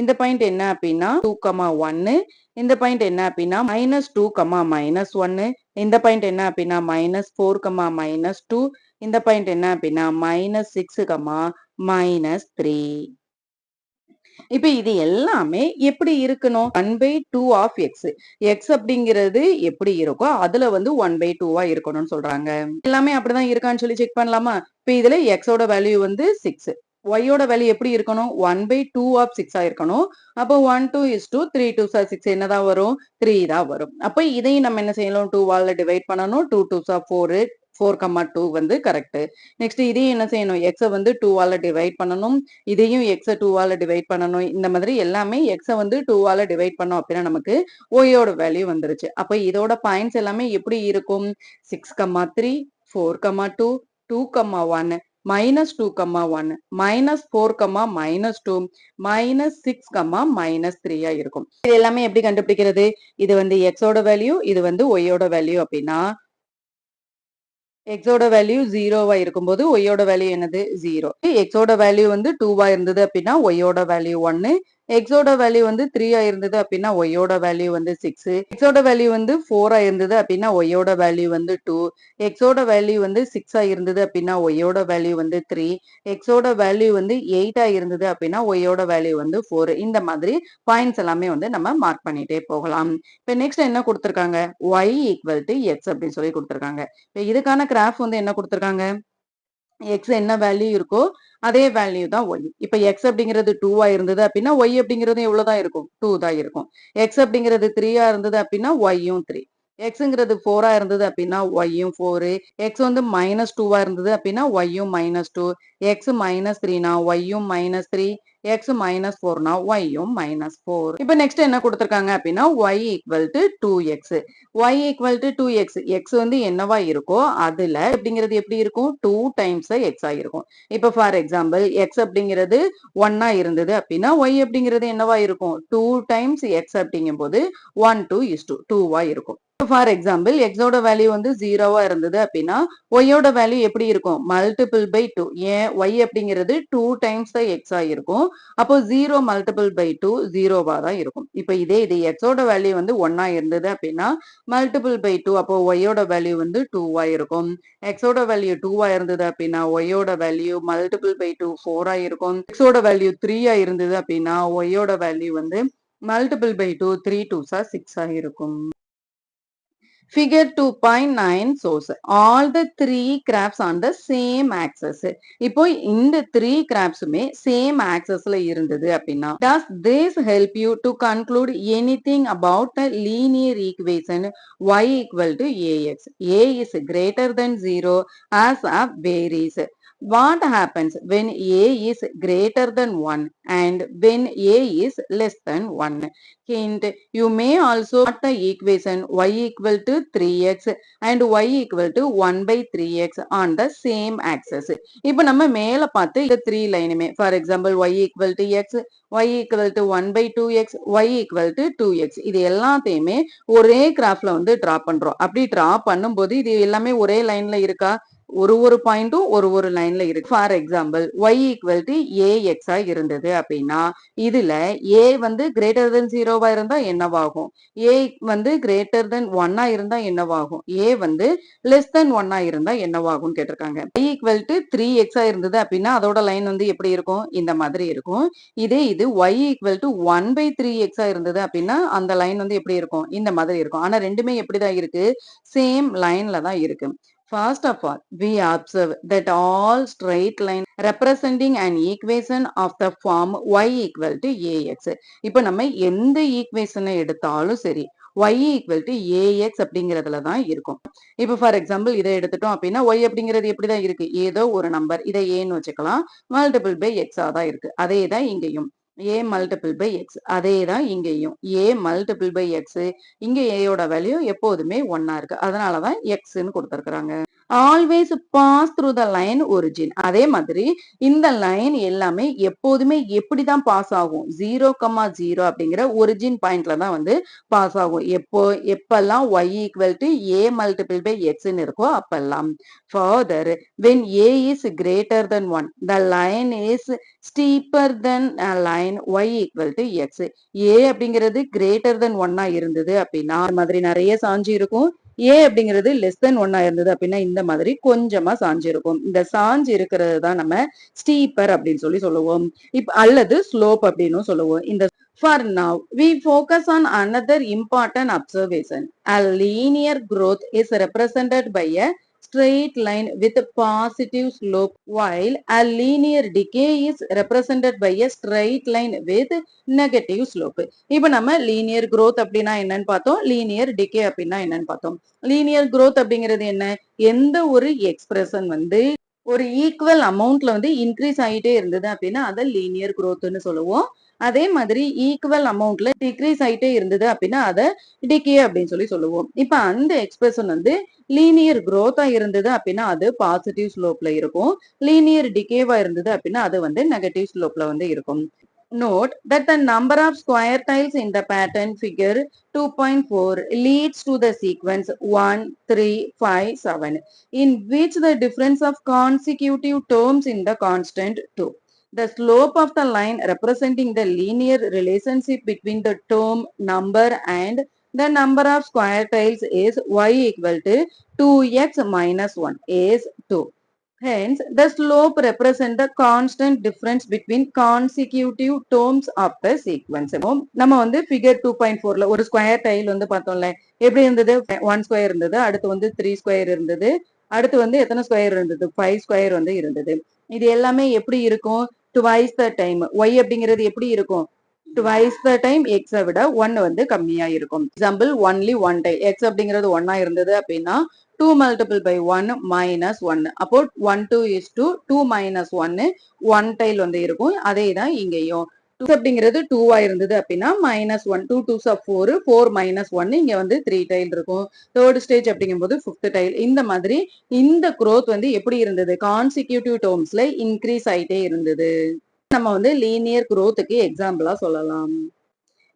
Speaker 1: இந்த பாயிண்ட் என்ன அப்படின்னா 2,1. இந்த பாயிண்ட் என்ன அப்படின்னா -2, -1. இந்த பாயிண்ட் என்ன அப்படின்னா -4, -2. இந்த பாயிண்ட் என்ன அப்படின்னா -6, -3. இப்ப இது எல்லாமே எப்படி இருக்கணும்? 1/2 ஆஃப் எக்ஸ். எக்ஸ் அப்படிங்கிறது எப்படி இருக்கோ, அதுல வந்து 1/2 இருக்கணும்னு சொல்றாங்க. எல்லாமே அப்படிதான் இருக்கான்னு சொல்லி செக் பண்ணலாமா? இப்ப இதுல எக்ஸோட வேல்யூ வந்து 6. ஒய்யோட வேல்யூ எப்படி இருக்கணும்? 1/2 ஆஃப் 6 இருக்கணும். அப்போ 1, 2 3, 2s 6 என்னதான் வரும்? 3 தான் வரும். அப்ப இதையும் நம்ம என்ன செய்யணும்? 2 ஆல டிவைட் பண்ணணும். 2 2s 4. 4,2 வந்து கரெக்ட். நெக்ஸ்ட் இதையும் என்ன செய்யணும்? எக்ஸ வந்து 2 ஆல டிவைட் பண்ணணும். இதையும் எக்ஸ 2 ஆல டிவைட் பண்ணணும். இந்த மாதிரி எல்லாமே எக்ஸ வந்து 2 ஆல டிவைட் பண்ணோம் அப்படின்னா நமக்கு ஒய்யோட வேல்யூ வந்துருச்சு. அப்ப இதோட பாயிண்ட்ஸ் எல்லாமே எப்படி இருக்கும்? 6,3, 4,2, 2,1, -2,1, -4, -2, -6, -3 இருக்கும். இது எல்லாமே எப்படி கண்டுபிடிக்கிறது? இது வந்து எக்ஸோட வேல்யூ, இது வந்து ஒய்யோட வேல்யூ அப்படின்னா எக்ஸோட வேல்யூ 0வா இருக்கும்போது ஒய்யோட வேல்யூ என்னது? 0. எக்ஸோட வேல்யூ வந்து 2வா இருந்தது அப்படின்னா ஒய்யோட வேல்யூ 1. எக்ஸோட வேல்யூ வந்து 3ஆ இருந்தது அப்படின்னா ஒய்யோட வேல்யூ வந்து 6. எக்ஸோட வேல்யூ வந்து 4ஆ இருந்தது அப்படின்னா ஒய்யோட வேல்யூ வந்து 2. எக்ஸோட வேல்யூ வந்து 6ஆ இருந்தது அப்படின்னா ஒய்யோட வேல்யூ வந்து 3. எக்ஸோட வேல்யூ வந்து 8ஆ இருந்தது அப்படின்னா ஒய்யோட வேல்யூ வந்து 4. இந்த மாதிரி பாயிண்ட்ஸ் எல்லாமே வந்து நம்ம மார்க் பண்ணிட்டே போகலாம். இப்ப நெக்ஸ்ட் என்ன குடுத்திருக்காங்க? y ஈக்குவல் டு x அப்படின்னு சொல்லி குடுத்திருக்காங்க. இப்ப இதுக்கான கிராஃப் வந்து என்ன குடுத்திருக்காங்க? எக்ஸ் என்ன வேல்யூ இருக்கோ அதே வேல்யூ தான் ஒய். இப்ப எக்ஸ் அப்படிங்கிறது 2வா இருந்தது அப்படின்னா ஒய் அப்படிங்கிறது எவ்வளவுதான் இருக்கும்? 2 தான் இருக்கும். எக்ஸ் அப்படிங்கிறது 3ஆ இருந்தது அப்படின்னா ஒய்யும் 3. எக்ஸ்ங்கிறது 4ஆ இருந்தது அப்படின்னா ஒய்யும் 4. எக்ஸ் வந்து -2வா இருந்தது அப்படின்னா ஒய்யும் -2. எக்ஸ் -3னா ஒய்யும் -3. எக்ஸ் -4னா ஒய்யும் -4. இப்ப நெக்ஸ்ட் என்ன கொடுத்திருக்காங்க அப்படின்னா y equal to 2x. y equal to 2x. x வந்து என்னவா இருக்கோ அதுல அப்படிங்கிறது எப்படி இருக்கும்? 2 டைம்ஸ் x ஆ இருக்கும். இப்ப ஃபார் எக்ஸாம்பிள் x அப்படிங்கிறது 1ஆ இருந்தது அப்படின்னா y அப்படிங்கிறது என்னவா இருக்கும்? 2 டைம்ஸ் x அப்படிங்கும்போது 1:2வா இருக்கும். ஃபார் எக்ஸாம்பிள் எக்ஸோட வேல்யூ வந்து 0வா இருந்தது அப்படின்னா ஒய்யோட வேல்யூ எப்படி இருக்கும்? Multiple by 2. ஏன்? y அப்படிங்கிறது 2 டைம்ஸ் தான் x ஆ இருக்கும். அப்போ 0 மல்டிபிள் பை 2 0வா தான் இருக்கும். இப்ப இது எக்ஸோட வேல்யூ வந்து 1ஆ இருந்தது அப்படின்னா மல்டிபிள் பை 2 அப்போ ஒய்யோட வேல்யூ வந்து 2வா இருக்கும். எக்ஸோட வேல்யூ 2வா இருந்தது அப்படின்னா ஒய்யோட வேல்யூ மல்டிபிள் பை 2 4ஆ இருக்கும். எக்ஸோட வேல்யூ 3ஆ இருந்தது அப்படின்னா ஒய்யோட வேல்யூ வந்து மல்டிபிள் பை 2 3 2s 6 ஆ இருக்கும். Figure 2.9 shows all the three graphs on the same axis. இப்போ இந்த 3 graphsமே same axisல இருந்தது அப்படின்னா does this help you to conclude anything about the linear equation y equal to ax? A is greater than 0 as a varies. What happens when a is greater than 1 and when a is less than 1? Hint, you may also plot the equation y equal to 3x and y equal to 1/3x on the same axis. இப்போ நம்ம மேல பார்த்து இந்த 3 லைனுமே for example y equal to x, y equal to 1/2x, y equal to 2x இது எல்லாத்தையுமே ஒரே கிராஃப்ல வந்து டிரா பண்றோம். அப்படி டிரா பண்ணும்போது இது எல்லாமே ஒரே லைன்ல இருக்கா? ஒரு பாயிண்டும் ஒரு லைன்ல இருக்கு. For example y equal to ax ஆ இருந்தது அப்படின்னா இதுல a வந்து கிரேட்டர் தென் 0வா இருந்தா என்னவாகும்? a வந்து கிரேட்டர் தென் 1ஆ இருந்தா என்னவாகும்? a வந்து லெஸ் தென் 1ஆ இருந்தா என்னவாகும் கேட்டிருக்காங்க. y ஈக்குவல் டு 3x ஆ இருந்தது அப்படின்னா அதோட லைன் வந்து எப்படி இருக்கும்? இந்த மாதிரி இருக்கும். இது y ஈக்குவல் டு 1/3x ஆ இருந்தது அப்படின்னா அந்த லைன் வந்து எப்படி இருக்கும்? இந்த மாதிரி இருக்கும். ஆனா ரெண்டுமே எப்படிதான் இருக்கு? சேம் லைன்ல தான் இருக்கு. First of all, we observe that all straight lines representing an equation of the form y equal to ax. இப்போ நம்ம எந்த ஈக்குவேஷனை எடுத்தாலும் சரி y equal to ax அப்படிங்கிறதுல தான் இருக்கும். இப்போ ஃபார் எக்ஸாம்பிள் இதை எடுத்துட்டோம் அப்படின்னா y அப்படிங்கிறது எப்படிதான் இருக்கு, ஏதோ ஒரு நம்பர், இதை ஏன்னு வச்சுக்கலாம், மல்டிபிள் பை எக்ஸா தான் இருக்கு. அதே தான் இங்கேயும் a மல்டிபிள் பை எக்ஸ், அதே தான் இங்கேயும் a மல்டிபிள் பை எக்ஸ். இங்க a யோட வேல்யூ எப்போதுமே ஒன்னா இருக்கு, அதனாலதான் எக்ஸ்ன்னு கொடுத்திருக்கிறாங்க. Always pass through the line origin. அதே மாதிரி இந்த லைன் எல்லாமே எப்போதுமே எப்படிதான் பாஸ் ஆகும், 0,0 அப்படிங்கிற ஒரிஜின் பாயிண்ட்ல தான் வந்து பாஸ் ஆகும். எப்பெல்லாம் y equal to a multiple by எக்ஸ்ன்னு இருக்கோ அப்பெல்லாம். Further when a is greater than 1, the line is steeper than a line y equal to x. a அப்படிங்கிறது greater than 1 இருந்தது அப்படின்னா இந்த மாதிரி நிறைய சாஞ்சு இருக்கும். a அப்படிங்கிறது லெஸ் தென் 1 இருந்தது அப்படின்னா இந்த மாதிரி கொஞ்சமா சாஞ்சு இருக்கும். இந்த சாஞ்சு இருக்கிறது தான் நம்ம ஸ்டீப்பர் அப்படின்னு சொல்லுவோம். அல்லது ஸ்லோப் அப்படின்னு சொல்லுவோம். இந்த For now, we focus on another important observation. A linear growth is represented by a straight line with a positive slope, while a linear decay is represented by a straight line with negative slope. இப்போ நம்ம linear growth அப்படின்னா என்னன்னு பார்த்தோம், linear decay அப்படின்னா என்னன்னு பார்த்தோம். linear growth அப்படிங்கிறது என்ன, எந்த ஒரு எக்ஸ்பிரஷன் வந்து ஒரு ஈக்குவல் அமௌண்ட்ல வந்து இன்க்ரீஸ் ஆகிட்டே இருந்தது அப்படின்னா அதை லீனியர் growthன்னு சொல்லுவோம். அதே மாதிரி ஈக்குவல் அமௌண்ட்ல டிக்ரீஸ் ஆயிட்டே இருந்தது அப்படின்னா அதை டிகே அப்படின்னு சொல்லுவோம். இப்ப அந்த எக்ஸ்பிரஷன் வந்து லீனியர் growth-ஆ இருந்தது அப்படின்னா அது பாசிட்டிவ் ஸ்லோப்ல இருக்கும், லீனியர் டிகேவா இருந்தது அப்படின்னா அது வந்து நெகட்டிவ் ஸ்லோப்ல வந்து இருக்கும். Note that the number of square tiles in the pattern figure 2.4 leads to the sequence 1, 3, 5, 7, in which the difference of consecutive terms in the constant 2. The slope of the line representing the linear relationship between the term number and the number of square tiles is y equal to 2x minus 1 is 2. Hence, the slope represents the constant difference between consecutive terms of the sequence. நம்ம வந்து figure 2.4ல ஒரு square tail வந்து பார்த்தோம்ல, எப்படி இருந்தது, 1 square இருந்தது, அடுத்து வந்து 3 ஸ்கொயர் இருந்தது, அடுத்து வந்து எத்தனை ஸ்கொயர் இருந்தது, 5 ஸ்கொயர் வந்து இருந்தது. இது எல்லாமே எப்படி இருக்கும், twice the time. y அப்படிங்கிறது எப்படி இருக்கும், twice the time x விட 1 வந்து கம்மியா இருக்கும். Example only one time, x அப்படிங்கிறது 1 இருந்தது அப்படின்னா 2 multiple by 1 minus 1. அப்போ 1 2 is 2, 2 minus 1 1 டைல் வந்து இருக்கும். அதே தான் இங்கேயும் 2 அப்படிங்கிறது 2 இருந்தது அப்படின்னா minus 1, 2 2s are 4, 4 minus 1 இங்க வந்து 3 டைல் இருக்கும். தேர்ட் ஸ்டேஜ் அப்படிங்கும்போது 5th டைல். இந்த மாதிரி இந்த growth வந்து எப்படி இருந்தது, கான்சிக்யூட்டிவ் டேர்ம்ஸ்ல இன்க்ரீஸ் ஆயிட்டே இருந்தது. நம்ம வந்து லீனியர் growthக்கு எக்ஸாம்பிளா சொல்லலாம்.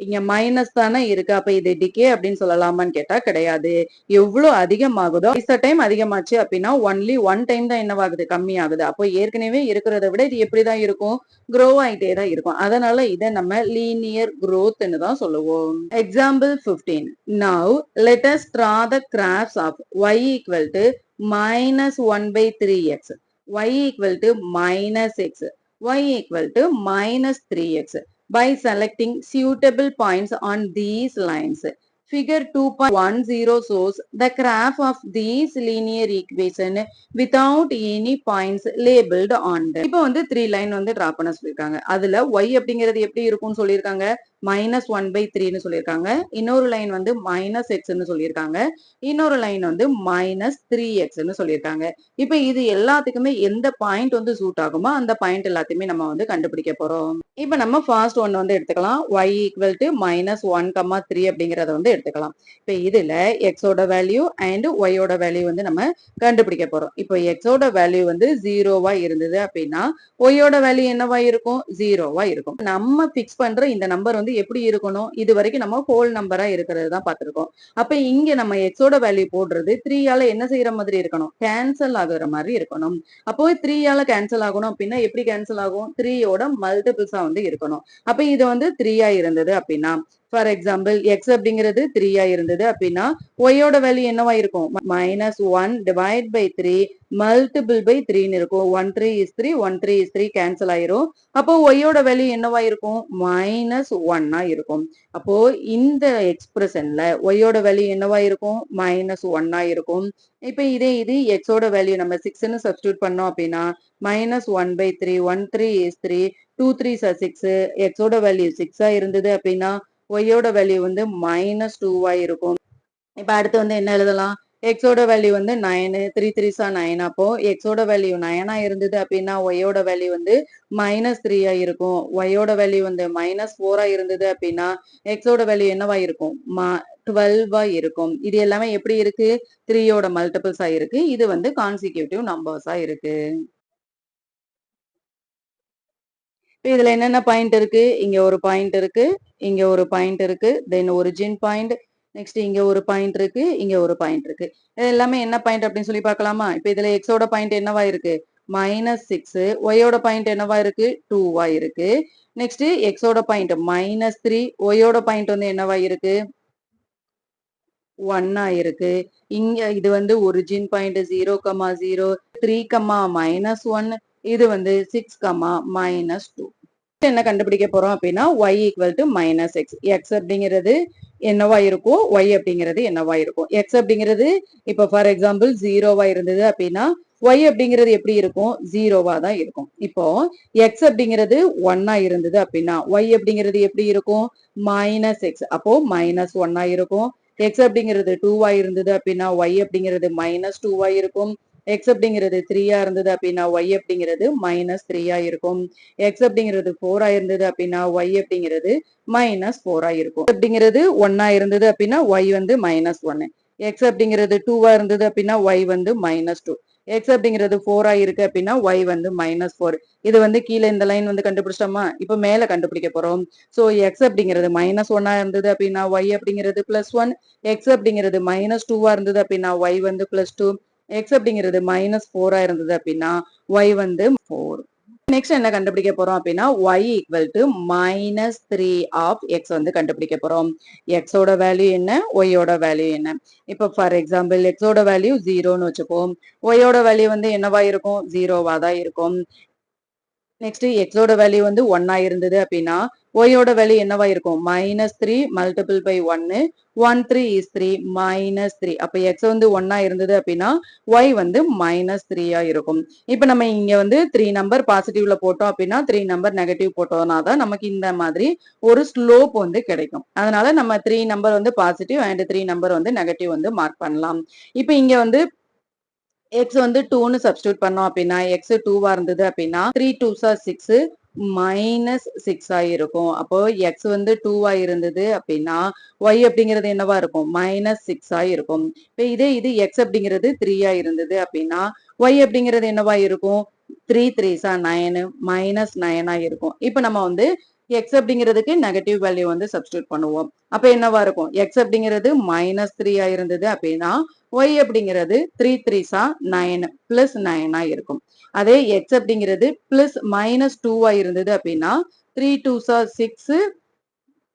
Speaker 1: இங்க மைனஸ் தானே இருக்கு, அப்ப இது டிகே அப்படின்னு சொல்லலாமான்னு கேட்டா கிடையாது. எவ்வளவு அதிகமாகுதோ டைம் அதிகமாச்சு அப்படின்னா ஒன்லி 1 டைம் தான் என்னவாகுது, கம்மி ஆகுது. அப்போ ஏற்கனவே இருக்கிறத விட இது எப்படிதான் இருக்கும், க்ரோ ஆயிட்டே தான் இருக்கும். அதனால இதை நம்ம லீனியர் growthன்னு தான் சொல்லுவோம். Example 15. Now let us draw the graphs of y equal to minus 1 by 3x, y equal to minus x, y equal to minus 3x by selecting suitable points on these lines. Figure 2.10 shows the graph of these linear equation without any points labeled on them. இப்போ வந்து 3 line வந்து draw பண்ண சொல்லிருக்காங்க. அதுல y அப்படிங்கிறது எப்படி இருக்கும்னு சொல்லிருக்காங்க, minus 1 by 3ன்னு சொல்லிருக்காங்க. இன்னொரு லைன் வந்து minus xன்னு சொல்லிருக்காங்க. இன்னொரு லைன் வந்து minus 3xன்னு சொல்லிருக்காங்க. இப்போ இது எல்லாத்துக்குமே எந்த பாயிண்ட் வந்து சூட் ஆகுமோ அந்த பாயிண்ட் எல்லாத்தையுமே நம்ம வந்து கண்டுபிடிக்க போறோம். இப்போ நம்ம ஃபர்ஸ்ட் ஒன் வந்து எடுத்துக்கலாம், y equal to minus 1, 3 அப்படிங்கறத வந்து எடுத்துக்கலாம். இப்போ இதுல x ஓட வேல்யூ அண்ட் y ஓட வேல்யூ வந்து நம்ம கண்டுபிடிக்க போறோம். இப்போ x ஓட வேல்யூ வந்து 0வா இருந்தது அப்படின்னா y ஓட வேல்யூ என்னவா இருக்கும், 0வா இருக்கும். நம்ம பிக்ஸ் பண்ற இந்த நம்பர் வந்து எப்படி இருக்கணும், இது வரைக்கும் நம்ம ஹோல் நம்பரா இருக்கிறது தான் பார்த்திருக்கோம். அப்ப இங்க நம்ம x ஓட வேல்யூ போடுறது 3ஆல என்ன செய்யற மாதிரி இருக்கணும், கேன்சல் ஆகுற மாதிரி இருக்கணும். அப்போ 3ஆல கேன்சல் ஆகணும் அப்படின்னா எப்படி கேன்சல் ஆகும், 3யோட மல்டிபிள்ஸா வந்து இருக்கணும். அப்ப இது வந்து 3ஆ இருந்தது அப்படின்னா ஃபார் எக்ஸாம்பிள் எக்ஸ் அப்படிங்கிறது 3 இருந்தது அப்படின்னா ஒய்யோட வேல்யூ என்னவா இருக்கும்? -1/3 மல்டிபிள் பை 3ன்னு இருக்கும். 1 3 இஸ் 3 1 3 இஸ் 3 கேன்சல் ஆயிரும். அப்போ ஒய்யோட வேல்யூ என்னவா இருக்கும்? -1 இருக்கும். அப்போ இந்த எக்ஸ்பிரஷன்ல ஒய்யோட வேல்யூ என்னவா இருக்கும்? -1 இருக்கும். இப்ப இதே இது எக்ஸோட வேல்யூ நம்ம 6ன்னு சப்ஸ்டியூட் பண்ணோம் அப்படின்னா -1/3 1 3 இஸ் 3 2 3 ஆர் 6 எக்ஸோட வேல்யூ 6 இருந்தது அப்படின்னா ஒய்யோட வேல்யூ வந்து -2 இருக்கும். இப்ப அடுத்து வந்து என்ன எழுதலாம்? எக்ஸோட வேல்யூ வந்து 9 3 3 9 அப்போ எக்ஸோட வேல்யூ 9 இருந்தது அப்படின்னா ஒய்யோட வேல்யூ வந்து -3 இருக்கும். ஒய்யோட வேல்யூ வந்து -4 இருந்தது அப்படின்னா எக்ஸோட வேல்யூ என்னவா இருக்கும்? 12 இருக்கும். இது எல்லாமே எப்படி இருக்கு? 3யோட மல்டிபிள்ஸா இருக்கு. இது வந்து கான்சிக்யூட்டிவ் நம்பர்ஸா இருக்கு. இதுல என்னென்ன பாயிண்ட் இருக்கு? இங்க ஒரு பாயிண்ட் இருக்கு. இங்க ஒரு பாயிண்ட் இருக்கு. தென் ஒரிஜின் பாயிண்ட். நெக்ஸ்ட் இங்க ஒரு பாயிண்ட் இருக்கு. இங்க ஒரு பாயிண்ட் இருக்கு. இது எல்லாமே என்ன பாயிண்ட் அப்படின்னு சொல்லி பார்க்கலாமா? இப்ப இதுல எக்ஸோட பாயிண்ட் என்னவா இருக்கு? -6. ஒய்யோட பாயிண்ட் என்னவா இருக்கு? 2 இருக்கு. நெக்ஸ்ட் எக்ஸோட பாயிண்ட் -3. ஒய்யோட பாயிண்ட் வந்து என்னவா இருக்கு? 1 இருக்கு. இங்க இது வந்து ஒரிஜின் பாயிண்ட் 0, 0 3, -1 இது வந்து 6, -2. என்ன கண்டுபிடிக்க போறோம் அப்படின்னா y equal to -x. x அப்படிங்கிறது என்னவா இருக்கும்? y அப்படிங்கிறது என்னவா இருக்கும்? x அப்படிங்கிறது இப்ப ஃபார் எக்ஸாம்பிள் 0 இருந்தது அப்படின்னா y அப்படிங்கிறது எப்படி இருக்கும்? 0 தான் இருக்கும். இப்போ x அப்படிங்கிறது 1 இருந்தது அப்படின்னா y அப்படிங்கிறது எப்படி இருக்கும்? -x. அப்போ -1 இருக்கும். x அப்படிங்கிறது 2 இருந்தது அப்படின்னா y அப்படிங்கிறது -2 இருக்கும். x அப்படிங்கிறது 3 இருந்தது அப்படின்னா y அப்படிங்கிறது -3 இருக்கும். x அப்படிங்கிறது 4 இருந்தது அப்படின்னா y அப்படிங்கிறது -4 இருக்கும். அப்படிங்கிறது 1 இருந்தது அப்படின்னா y வந்து -1. x அப்படிங்கிறது 2 இருந்தது அப்படின்னா y வந்து -2. x அப்படிங்கிறது 4 இருக்கு அப்படின்னா y வந்து -4. இது வந்து கீழே இந்த லைன் வந்து கண்டுபிடிச்சிட்டோமா? இப்ப மேல கண்டுபிடிக்க போறோம். சோ x அப்படிங்கிறது -1 இருந்தது அப்படின்னா y அப்படிங்கிறது +1. x அப்படிங்கிறது -2 இருந்தது அப்படின்னா y வந்து +2. x அப்படிங்கிறது -4 இருந்தது அப்படின்னா y வந்து 4. நெக்ஸ்ட் என்ன கண்டுபிடிக்க போறோம் அப்படின்னா y equal to -3 of x வந்து கண்டுபிடிக்க போறோம். x ஓட வேல்யூ என்ன? y ஓட வேல்யூ என்ன? இப்ப ஃபார் எக்ஸாம்பிள் x ஓட வேல்யூ 0ன்னு வச்சுப்போம். y ஓட வேல்யூ வந்து என்னவா இருக்கும்? 0வா தான் இருக்கும். நெக்ஸ்ட் எக்ஸோட வேல்யூ வந்து 1 இருந்தது அப்படின்னா ஒய்யோட வேல்யூ என்னவா இருக்கும்? -3 மல்டிபிள் பை 1 1 3 இஸ் 3 -3. அப்ப எக்ஸ் வந்து 1 இருந்தது அப்படின்னா ஒய் வந்து -3 இருக்கும். இப்ப நம்ம இங்க வந்து 3 நம்பர் பாசிட்டிவ்ல போட்டோம் அப்படின்னா 3 நம்பர் நெகட்டிவ் போட்டோம்னா தான் நமக்கு இந்த மாதிரி ஒரு ஸ்லோப் வந்து கிடைக்கும். அதனால நம்ம 3 நம்பர் வந்து பாசிட்டிவ் அண்ட் 3 நம்பர் வந்து நெகட்டிவ் வந்து மார்க் பண்ணலாம். இப்ப இங்க வந்து x வந்து 2ன்னு சப்ஸ்டியூட் பண்ணோம் அப்படின்னா x 2 இருந்தது அப்படின்னா 3 2s are 6 -6 இருக்கும். அப்போ x வந்து 2 இருந்தது அப்படின்னா y அப்படிங்கிறது என்னவா இருக்கும்? -6 இருக்கும். இப்ப இதே இது x அப்படிங்கிறது 3 இருந்தது அப்படின்னா y அப்படிங்கிறது என்னவா இருக்கும்? 3 3s are 9 -9 இருக்கும். இப்ப நம்ம வந்து x அப்படிங்கிறதுக்கு நெகட்டிவ் வேல்யூ வந்து சப்ஸ்டியூட் பண்ணுவோம். அப்ப என்னவா இருக்கும்? x அப்படிங்கிறது -3 இருந்தது அப்படின்னா y அப்படிங்கிறது 3 3s are 9 +9 இருக்கும். அதே x அப்படிங்கிறது +-2 இருந்தது அப்படின்னா 3 2s are 6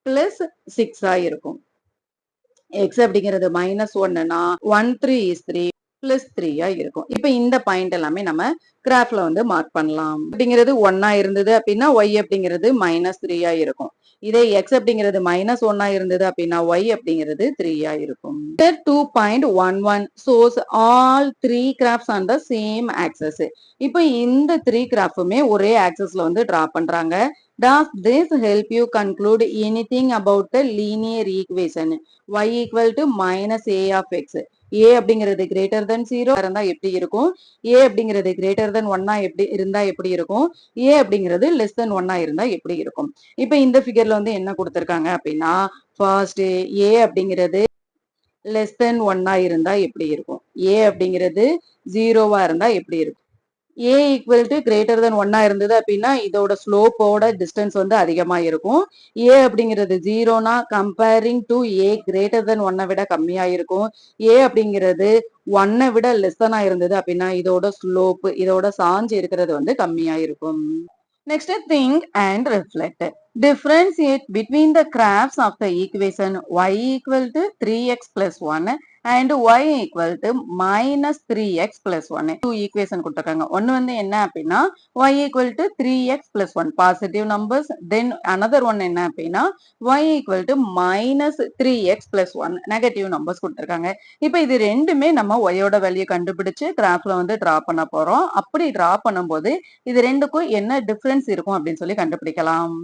Speaker 1: +6 இருக்கும். x அப்படிங்கிறது -1னா 1 3 is 3 +3 இருக்கும். இப்ப இந்த பாயிண்ட் எல்லாமே நம்ம கிராஃப்ல வந்து மார்க் பண்ணலாம். அப்படிங்கிறது 1 இருந்தது அப்படின்னா y அப்படிங்கிறது -3 இருக்கும். இதே x அப்படிங்கிறது -1 இருந்தது அப்படின்னா y அப்படிங்கிறது 3 இருக்கும். 2.11 shows all 3 graphs on the same axis. இப்போ இந்த 3 கிராஃபுமே ஒரே ஆக்சஸ்ல வந்து டிரா பண்றாங்க. Does this help you conclude anything about the linear equation y equal to -a of x? a அப்படிங்கிறது greater than 0 இருந்தா எப்படி இருக்கும்? a அப்படிங்கிறது greater than 1 எப்படி இருந்தா எப்படி இருக்கும்? a அப்படிங்கிறது less than 1 இருந்தா எப்படி இருக்கும்? இப்ப இந்த ஃபிகர்ல வந்து என்ன கொடுத்திருக்காங்க அப்படின்னா ஃபர்ஸ்ட் a அப்படிங்கிறது less than 1 இருந்தா எப்படி இருக்கும்? a அப்படிங்கிறது 0 இருந்தா எப்படி இருக்கும்? a equal to greater than 1 இருந்தது அப்படின்னா இதோட ஸ்லோப்போட டிஸ்டன்ஸ் வந்து அதிகமா இருக்கும். a அப்படிங்கிறது 0னா comparing to a greater than 1 விட கம்மியா இருக்கும். a அப்படிங்கிறது 1 விட லெஸ் தனா இருந்தது அப்படின்னா இதோட ஸ்லோப் இதோட சாஞ்சு இருக்கிறது வந்து கம்மியா இருக்கும். Next, think and reflect. Differentiate between the graphs of the equation y equal to 3x plus 1 and y equal to minus 3x plus 1. Two equation கொடுத்திருக்காங்க. ஒன்னு வந்து என்ன அப்படின்னா y equal to 3x plus 1 positive numbers. Then another one என்ன அப்படின்னா y equal to minus 3x plus 1 negative numbers கொடுத்திருக்காங்க. இப்போ இது ரெண்டுமே நம்ம y ஓட வேல்யூ கண்டுபிடிச்சு கிராஃப்ல வந்து டிரா பண்ண போறோம். அப்படி டிரா பண்ணும்போது இது ரெண்டுக்கும் என்ன டிஃபரன்ஸ் இருக்கும் அப்படின்னு சொல்லி கண்டுபிடிக்கலாம்.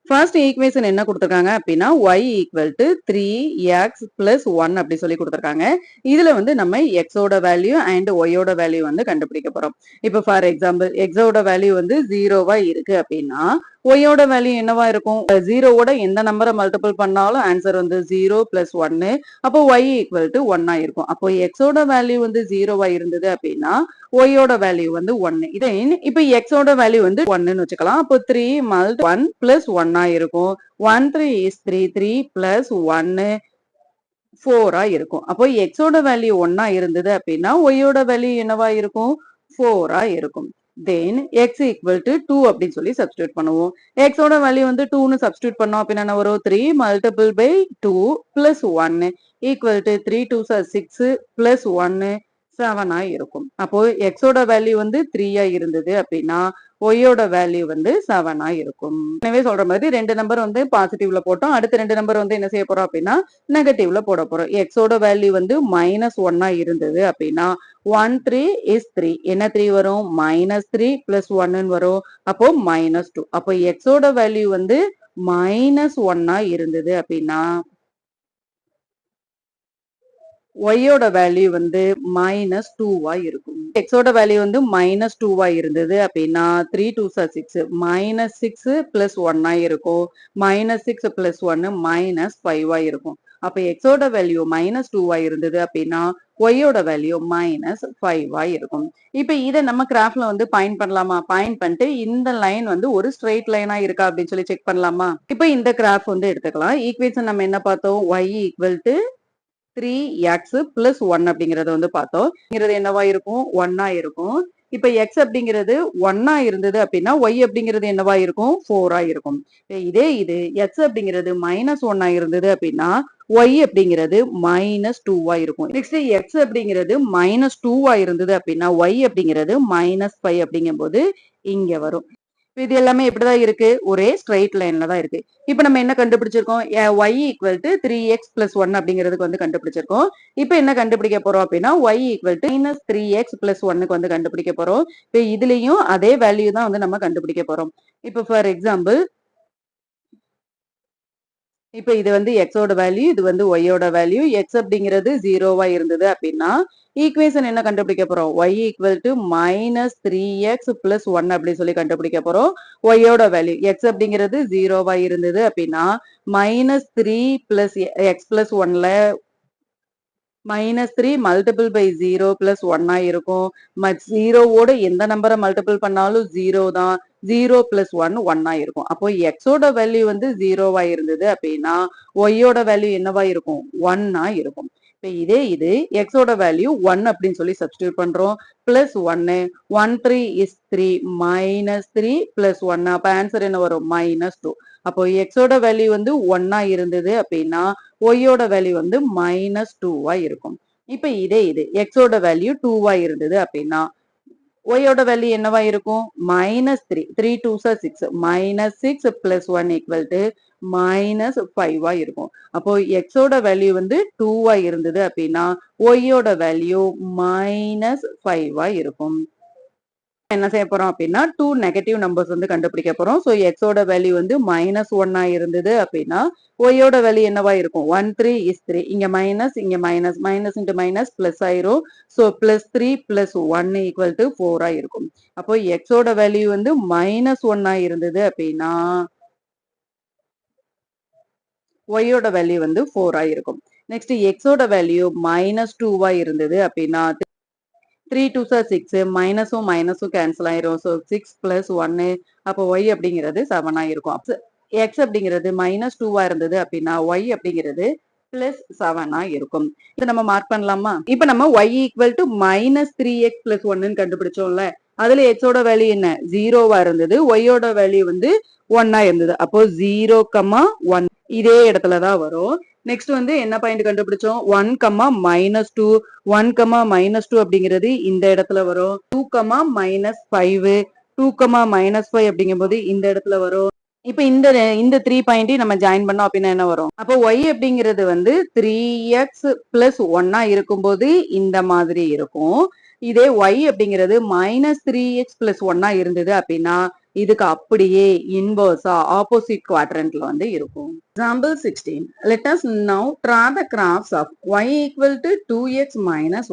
Speaker 1: ஃபர்ஸ்ட் ஈக்குவேஷன் என்ன கொடுத்துருக்காங்க அப்படின்னா y equal to 3x plus 1 அப்படி சொல்லி கொடுத்துருக்காங்க. இதுல வந்து நம்ம x ஓட வேல்யூ அண்ட் y ஓட வேல்யூ வந்து கண்டுபிடிக்க போறோம். இப்போ ஃபார் எக்ஸாம்பிள் x ஓட வேல்யூ வந்து 0வா இருக்கு அப்படின்னா y ஓட வேல்யூ என்னவா இருக்கும்? 0ஓட எந்த நம்பரை மல்டிபிள் பண்ணாலும் ஆன்சர் வந்து 0 பிளஸ் 1. அப்போ y ஈக்குவல் டு 1 இருக்கும். அப்போ x ஓட வேல்யூ வந்து 0வா இருந்தது அப்படின்னா y ஓட வேல்யூ வந்து 1. இதே இப்போ x ஓட வேல்யூ வந்து 1ன்னு வச்சுக்கலாம். அப்போ 3 மல்டி 1 பிளஸ் 1 இருக்கும். 1 3 is 3 3 பிளஸ் 1 4 இருக்கும். அப்போ x ஓட வேல்யூ 1 இருந்தது அப்படின்னா y ஓட வேல்யூ என்னவா இருக்கும்? 4 இருக்கும். தென் x equal to 2 அப்படின்னு சொல்லி சப்ஸ்டியூட் பண்ணுவோம். x ஓட வேல்யூ வந்து 2ன்னு சப்ஸ்டியூட் பண்ணோம் அப்படின்னா என்ன வரும்? 3 multiple by 2 plus 1 equal to 3 2s are 6 plus 1 7 இருக்கும். அப்போ x ஓட வேல்யூ வந்து 3 இருந்தது அப்படின்னா y ஓட வேல்யூ வந்து 7 இருக்கும். எனவே சொல்ற மாதிரி ரெண்டு நம்பர் வந்து பாசிட்டிவ்ல போட்டோம். அடுத்த ரெண்டு நம்பர் வந்து என்ன செய்ய போறோம் அப்படின்னா நெகட்டிவ்ல போட போறோம். x ஓட வேல்யூ வந்து -1 இருந்தது அப்படின்னா 1 3 is 3. என்ன 3 வரும்? -3 பிளஸ் 1 வரும். அப்போ -2. அப்போ x ஓட வேல்யூ வந்து -1 இருந்தது அப்படின்னா y ஓட வேல்யூ வந்து -2 இருக்கும். x ஓட வேல்யூ வந்து -2 இருந்தது அப்படின்னா 3 2s are 6 -6 பிளஸ் 1 இருக்கும். -6 பிளஸ் 1 -5 இருக்கும். அப்ப x ஓட வேல்யூ -2 இருந்தது அப்படின்னா y ஓட வேல்யூ -5 இருக்கும். இப்ப இதை நம்ம கிராஃப்ல வந்து பாயிண்ட் பண்ணலாமா? பாயிண்ட் பண்ணிட்டு இந்த லைன் வந்து ஒரு ஸ்ட்ரெயிட் லைனா இருக்கா அப்படின்னு சொல்லி செக் பண்ணலாமா? இப்ப இந்த கிராஃப் வந்து எடுத்துக்கலாம். ஈக்குவேஷன் நம்ம என்ன பார்த்தோம்? y equal to 3x plus 1 அப்படிங்கறத வந்து பார்த்தோம். என்னவா இருக்கும்? 1 இருக்கும். இப்ப x அப்படிங்கிறது 1 இருந்தது அப்படின்னா y அப்படிங்கிறது என்னவா இருக்கும்? 4 இருக்கும். இதே இது x அப்படிங்கிறது -1 இருந்தது அப்படின்னா y அப்படிங்கிறது -2 இருக்கும். நெக்ஸ்ட் x அப்படிங்கிறது -2 இருந்தது அப்படின்னா y அப்படிங்கிறது -5 அப்படிங்கும்போது இங்க வரும். இது எல்லாமே எப்படிதான் இருக்கு? ஒரே ஸ்ட்ரைட் லைன்ல தான் இருக்கு. இப்ப நம்ம என்ன கண்டுபிடிச்சிருக்கோம்? y equal to 3x plus 1 அப்படிங்கிறதுக்கு வந்து கண்டுபிடிச்சிருக்கோம். இப்ப என்ன கண்டுபிடிக்க போறோம் அப்படின்னா y equal to -3x plus 1க்கு வந்து கண்டுபிடிக்க போறோம். இப்ப இதுலயும் அதே வேல்யூ தான் வந்து நம்ம கண்டுபிடிக்க போறோம். இப்ப ஃபார் எக்ஸாம்பிள் இப்ப இது வந்து x ஓட வேல்யூ, இது வந்து y ஓட வேல்யூ. x அப்படிங்கிறது 0வா இருந்தது அப்படின்னா ஈக்குவேஷன் என்ன கண்டுபிடிக்க போறோம்? y equal to -3x plus 1 அப்படி சொல்லி கண்டுபிடிக்க போறோம். y ஓட வேல்யூ x அப்படிங்கிறது 0வா இருந்தது அப்படின்னா -3 பிளஸ் x பிளஸ் 1ல -3 மல்டிபிள் பை 0 பிளஸ் 1 இருக்கும். 0வோட எந்த நம்பரை மல்டிபிள் பண்ணாலும் 0 தான். 0 பிளஸ் 1 1 இருக்கும். அப்போ x ஓட வேல்யூ வந்து 0வா இருந்தது அப்படின்னா y ஓட வேல்யூ என்னவா இருக்கும்? 1 இருக்கும். இப்ப இதே இது x ஓட வேல்யூ 1 அப்படின்னு சொல்லி சப்ஸ்டியூட் பண்றோம். பிளஸ் 1 1 3 இஸ் 3 -3 பிளஸ் 1 அப்ப ஆன்சர் என்ன வரும்? -2. அப்போ x ஓட வேல்யூ வந்து 1 இருந்தது அப்படின்னா y ஓட வேல்யூ வந்து -2 இருக்கும். இப்ப இதே இது x ஓட வேல்யூ 2 இருந்தது அப்படின்னா y ஓட வேல்யூ என்னவா இருக்கும்? -3 3 2s are 6 -6 plus 1 equal to -5 இருக்கும். அப்போ x ஓட வேல்யூ வந்து 2 இருந்தது அப்படின்னா y ஓட வேல்யூ -5 இருக்கும். என்ன செய்ய போறோம் அப்படின்னா 2 நெகட்டிவ் நம்பர்ஸ் வந்து கண்டுபிடிக்க போறோம். சோ x ஓட வேல்யூ வந்து -1 இருந்தது அப்படின்னா y ஓட வேல்யூ என்னவா இருக்கும்? 1 3 is 3. இங்க மைனஸ் இங்க minus minus into minus plus ஆயிரும். சோ +3 + 1 = 4 இருக்கும். அப்போ x ஓட வேல்யூ வந்து -1 இருந்தது அப்படின்னா y ஓட வேல்யூ வந்து 4 இருக்கும். நெக்ஸ்ட் x ஓட வேல்யூ -2 இருந்தது அப்படின்னா 3 2s are 6 மைனஸும் மைனஸும் கேன்சல் ஆயிரும். ஸோ 6 + 1 அப்போ y அப்படிங்கிறது 7 இருக்கும். x அப்படிங்கிறது -2 இருந்தது அப்படின்னா y அப்படிங்கிறது +7 இருக்கும். இதை நம்ம மார்க் பண்ணலாமா? இப்ப நம்ம y = -3x + 1 கண்டுபிடிச்சோம்ல. அதுல எக்ஸோட வேல்யூ என்ன 0வா இருந்தது, ஒய்யோட வேல்யூ வந்து 1ஆ இருந்தது. அப்போ 0, 1 இதே இடத்துலதான் வரும். நெக்ஸ்ட் வந்து என்ன பாயிண்ட் கண்டுபிடிச்சோம், 1, -2 1, -2 அப்படிங்கிறது இந்த இடத்துல வரும். 2, -5 2, -5 அப்படிங்கும் போது இந்த இடத்துல வரும். இப்ப இந்த 3 பாயிண்டையும் நம்ம ஜாயின் பண்ணோம் அப்படின்னா என்ன வரும், அப்போ y அப்படிங்கிறது வந்து 3x + 1ஆ இருக்கும்போது இந்த மாதிரி இருக்கும். இதே y அப்படிங்கிறது -3x + 1ஆ இருந்தது அப்படின்னா இதுக்கு அப்படியே இன்வர்ஸா ஆப்போசிட் குவாட்ரண்ட்ல வந்து இருக்கும். Example 16. Let us now draw the graphs of y = 2x -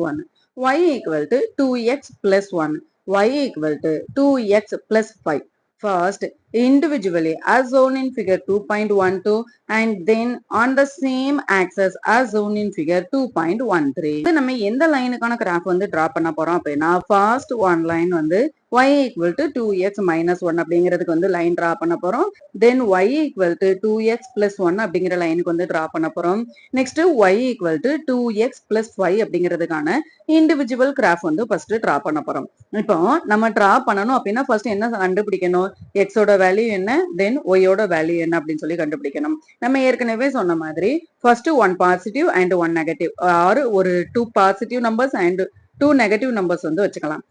Speaker 1: 1, y = 2x + 1, y = 2x + 5. First, individually as shown in figure 2.12 and then on the same axis as shown in figure 2.13. இது நம்ம எந்த லைனுக்கான graph வந்து draw பண்ண போறோம் அப்படின்னா, first one line வந்து y = 2x - 1 அப்படிங்கிறதுக்கு வந்து லைன் டிரா பண்ண போறோம். தென் y = 2x + 1 அப்படிங்கிற லைனுக்கு வந்து டிரா பண்ண போறோம். நெக்ஸ்ட் y = 2x + 5 அப்படிங்கிறதுக்கான இண்டிவிஜுவல் கிராஃப் வந்து ஃபர்ஸ்ட் டிரா பண்ண போறோம். இப்போ நம்ம டிரா பண்ணணும் அப்படின்னா ஃபர்ஸ்ட் என்ன கண்டுபிடிக்கணும், எக்ஸோட வேல்யூ என்ன, தென் ஒய்யோட வேல்யூ என்ன அப்படின்னு சொல்லி கண்டுபிடிக்கணும். நம்ம ஏற்கனவே சொன்ன மாதிரி first 1 positive and 1 negative or ஒரு 2 positive numbers and 2 negative numbers வந்து வச்சுக்கலாம்.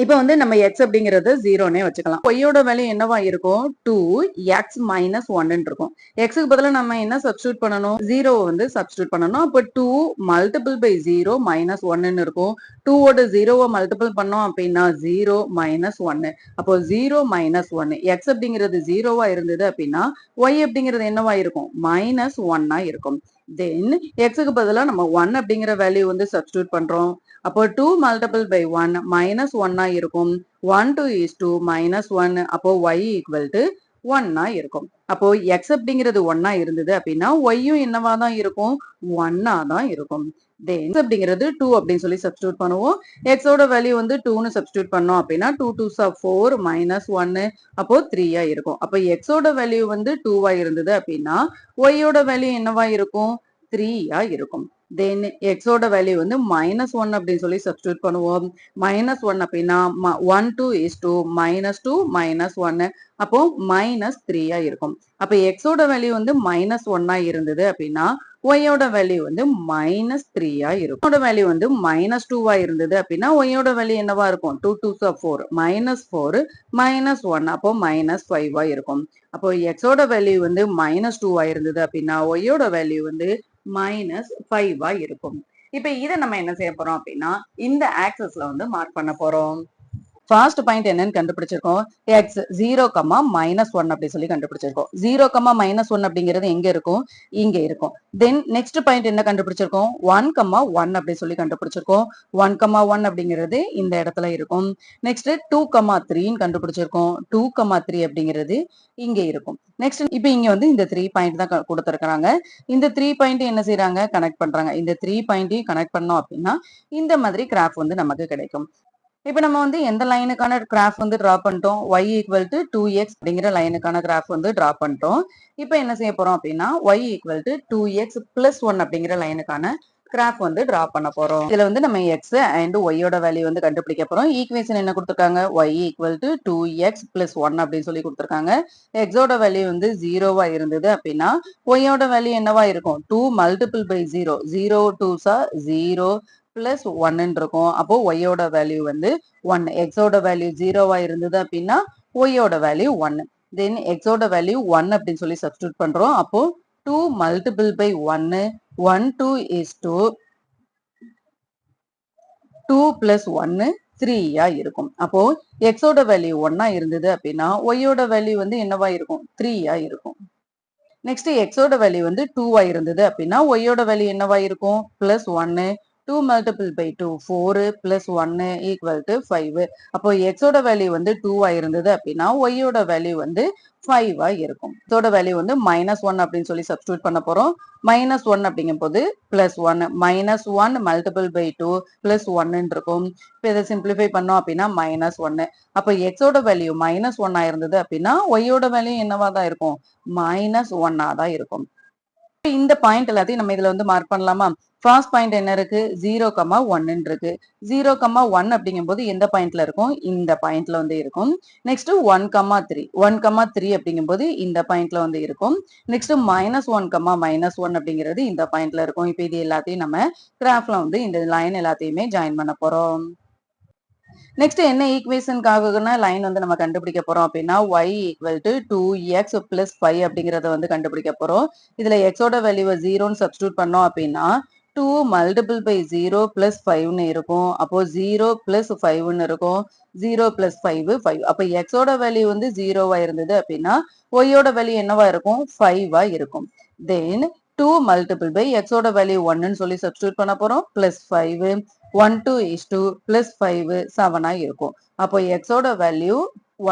Speaker 1: இப்ப வந்து நம்ம x அப்படிங்கறது 0னே வச்சுக்கலாம். y-யோட வேல்யூ என்னவா இருக்கும், 2x - 1 இருக்கும். x க்கு பதிலா நம்ம என்ன சப்ஸ்டிட்யூட் பண்ணணும், 0 வந்து சப்ஸ்டிட்யூட் பண்ணணும். அப்ப 2 மல்டிபிள் பை 0 - 1 இருக்கும். 2 ஓட 0 மல்டிபிள் பண்ணோம் அப்படின்னா 0 - 1. அப்போ 0 - 1 x அப்படிங்கிறது 0வா இருந்தது அப்படின்னா y அப்படிங்கிறது என்னவா இருக்கும், -1ஆ இருக்கும். தென் x க்கு பதிலா நம்ம 1 அப்படிங்கிற வேல்யூ வந்து சப்ஸ்டிட்யூட் பண்றோம். அப்போ 2 மல்டிபிள் பை 1 -1ஆ இருக்கும். 1 2 is 2 -1. அப்போ y = 1ஆ இருக்கும். அப்போ x அப்படிங்கிறது 1ஆ இருந்தது அப்படின்னா y-யும் என்னவா தான் இருக்கும், 1ஆ தான் இருக்கும். தென் x அப்படிங்கிறது 2 அப்படின்னு சொல்லி சப்ஸ்டிட்யூட் பண்ணுவோம். x ஓட வேல்யூ வந்து 2ன்னு சப்ஸ்டிட்யூட் பண்ணோம் அப்படின்னா 2 2s are 4 -1 அப்போ 3ஆ இருக்கும். அப்போ x ஓட வேல்யூ வந்து 2வா இருந்தது அப்படின்னா y ஓட வேல்யூ என்னவா இருக்கும், 3ஆ இருக்கும். தென் x ஓட வேல்யூ வந்து -1 அப்படின்னு சொல்லி சப்ஸ்டிட்யூட் பண்ணுவோம். -1 அப்படின்னா 1 2 is 2 -2 -1 அப்போ -3ஆ இருக்கும். அப்ப x ஓட வேல்யூ வந்து -1ஆ இருந்தது அப்படின்னா y ஓட வேல்யூ வந்து -3ஆ இருக்கும். ஓட வேல்யூ வந்து -2வா இருந்தது அப்படின்னா y ஓட வேல்யூ என்னவா இருக்கும், 2 2s are 4 -4 -1 அப்போ -5ஆ இருக்கும். அப்போ x ஓட வேல்யூ வந்து -2வா இருந்தது அப்படின்னா y ஓட வேல்யூ வந்து -5ஆ இருக்கும். இப்ப இதை நம்ம என்ன செய்ய போறோம் அப்படின்னா இந்த ஆக்சஸ்ல வந்து மார்க் பண்ண போறோம். ஃபர்ஸ்ட் பாயிண்ட் என்னன்னு கண்டுபிடிச்சிருக்கோம், x 0, -1 அப்படி சொல்லி கண்டுபிடிச்சிருக்கோம். 0, -1 அப்படிங்கிறது எங்க இருக்கும், இங்க இருக்கும். தென் நெக்ஸ்ட் பாயிண்ட் என்ன கண்டுபிடிச்சிருக்கோம், 1, 1 அப்படி சொல்லி கண்டுபிடிச்சிருக்கோம். 1, 1 அப்படிங்கிறது இந்த இடத்துல இருக்கும். நெக்ஸ்ட் 2, 3ன்னு கண்டுபிடிச்சிருக்கோம். 2, 3 அப்படிங்கிறது இங்க இருக்கும். நெக்ஸ்ட் இப்போ இங்க வந்து இந்த 3 பாயிண்ட் தான் கொடுத்திருக்காங்க. இந்த 3 பாயிண்ட் என்ன செய்யறாங்க, கனெக்ட் பண்றாங்க. இந்த 3 பாயிண்டையும் கனெக்ட் பண்ணோம் அப்படின்னா இந்த மாதிரி கிராஃப் வந்து நமக்கு கிடைக்கும். இப்ப நம்ம வந்து எந்த லைனுக்கான கிராஃப் வந்து டிரா பண்ணிட்டோம், y = 2x அப்படிங்கிற லைனுக்கான கிராஃப் வந்து டிரா பண்ணிட்டோம். இப்ப என்ன செய்ய போறோம் அப்படின்னா y = 2x + 1 அப்படிங்கிற லைனுக்கான கிராஃப் வந்து டிரா பண்ண போறோம். இதுல வந்து நம்ம x அண்ட் y யோட வேல்யூ வந்து கண்டுபிடிக்க போறோம். ஈக்குவேஷன் என்ன கொடுத்திருக்காங்க, y = 2x + 1 அப்படின்னு சொல்லி கொடுத்திருக்காங்க. x ஓட வேல்யூ வந்து 0வா இருந்தது அப்படின்னா y யோட வேல்யூ என்னவா இருக்கும், 2 மல்டிபிள் பை 0 0 2s are 0 +1 இருக்கும். அப்போ y ஓட வேல்யூ வந்து 1. x ஓட வேல்யூ 0வா இருந்தது அப்படின்னா y ஓட வேல்யூ 1. தென் x ஓட வேல்யூ 1 அப்படின்னு சொல்லி சப்ஸ்டிட்யூட் பண்றோம். அப்போ 2 மல்டிபிள் பை 1 1 2 is 2 2 + 1 3ஆ இருக்கும். அப்போ x ஓட வேல்யூ 1ஆ இருந்தது அப்படின்னா y ஓட வேல்யூ வந்து என்னவா இருக்கும், 3ஆ இருக்கும். நெக்ஸ்ட் x ஓட வேல்யூ வந்து 2வா இருந்தது அப்படின்னா y ஓட வேல்யூ என்னவா இருக்கும், +1 2 மல்டிபிள் பை 2 4 +1 = 5. அப்போ x ஓட வேல்யூ வந்து 2வா இருந்தது அப்படின்னா y ஓட வேல்யூ வந்து 5ஆ இருக்கும். x ஓட வேல்யூ வந்து -1 அப்படின்னு சொல்லி சப்ஸ்டிட்யூட் பண்ண போறோம். -1 அப்படிங்கும் போது +1 -1 மல்டிபிள் பை 2 +1 இருக்கும். இப்போ இதை சிம்பிளிஃபை பண்ணோம் அப்படின்னா -1. அப்போ x ஓட வேல்யூ -1ஆ இருந்தது அப்படின்னா y ஓட வேல்யூ என்னவா தான் இருக்கும், -1ஆ தான் இருக்கும். இந்த பாயிண்ட் எல்லாத்தையும் நம்ம இதுல வந்து மார்க் பண்ணலாமா. ஃபர்ஸ்ட் பாயிண்ட் என்ன இருக்கு 0,1 இருக்கு 0,1 அப்படிங்கும்போது எந்த பாயிண்ட்ல இருக்கும் இந்த பாயிண்ட்ல வந்து இருக்கும் நெக்ஸ்ட் 1,3 1,3 அப்படிங்கும்போது இந்த பாயிண்ட்ல வந்து இருக்கும் நெக்ஸ்ட் -1,-1 அப்படிங்கிறது இந்த பாயிண்ட்ல இருக்கும் இப்போ இது எல்லாத்தையும் நம்ம கிராஃப்ல வந்து இந்த லைன் எல்லாத்தையுமே ஜாயின் பண்ண போறோம் நெக்ஸ்ட் என்ன ஈக்குவேஷனுக்காகனா லைன் வந்து நம்ம கண்டுபிடிக்க போறோம் அப்படின்னா y equal to 2x plus 5 அப்படிங்கறத வந்து கண்டுபிடிக்க போறோம் இதுல x ஓட வேல்யூவை 0ன்னு சப்ஸ்டியூட் பண்ணோம் அப்படின்னா 2 மல்டிபிள் பை 0 பிளஸ் 5ன்னு இருக்கும் அப்போ 0 பிளஸ் 5ன்னு இருக்கும் 0 பிளஸ் 5 5 அப்போ x ஓட வேல்யூ வந்து 0வா இருந்தது அப்படின்னா y ஓட வேல்யூ என்னவா இருக்கும் 5வா இருக்கும் தென் 2 மல்டிபிள் பை x ஓட வேல்யூ 1ன்னு சொல்லி சப்ஸ்டியூட் பண்ண போறோம் பிளஸ் 5 1:2 பிளஸ் 5 7 இருக்கும் அப்போ x ஓட வேல்யூ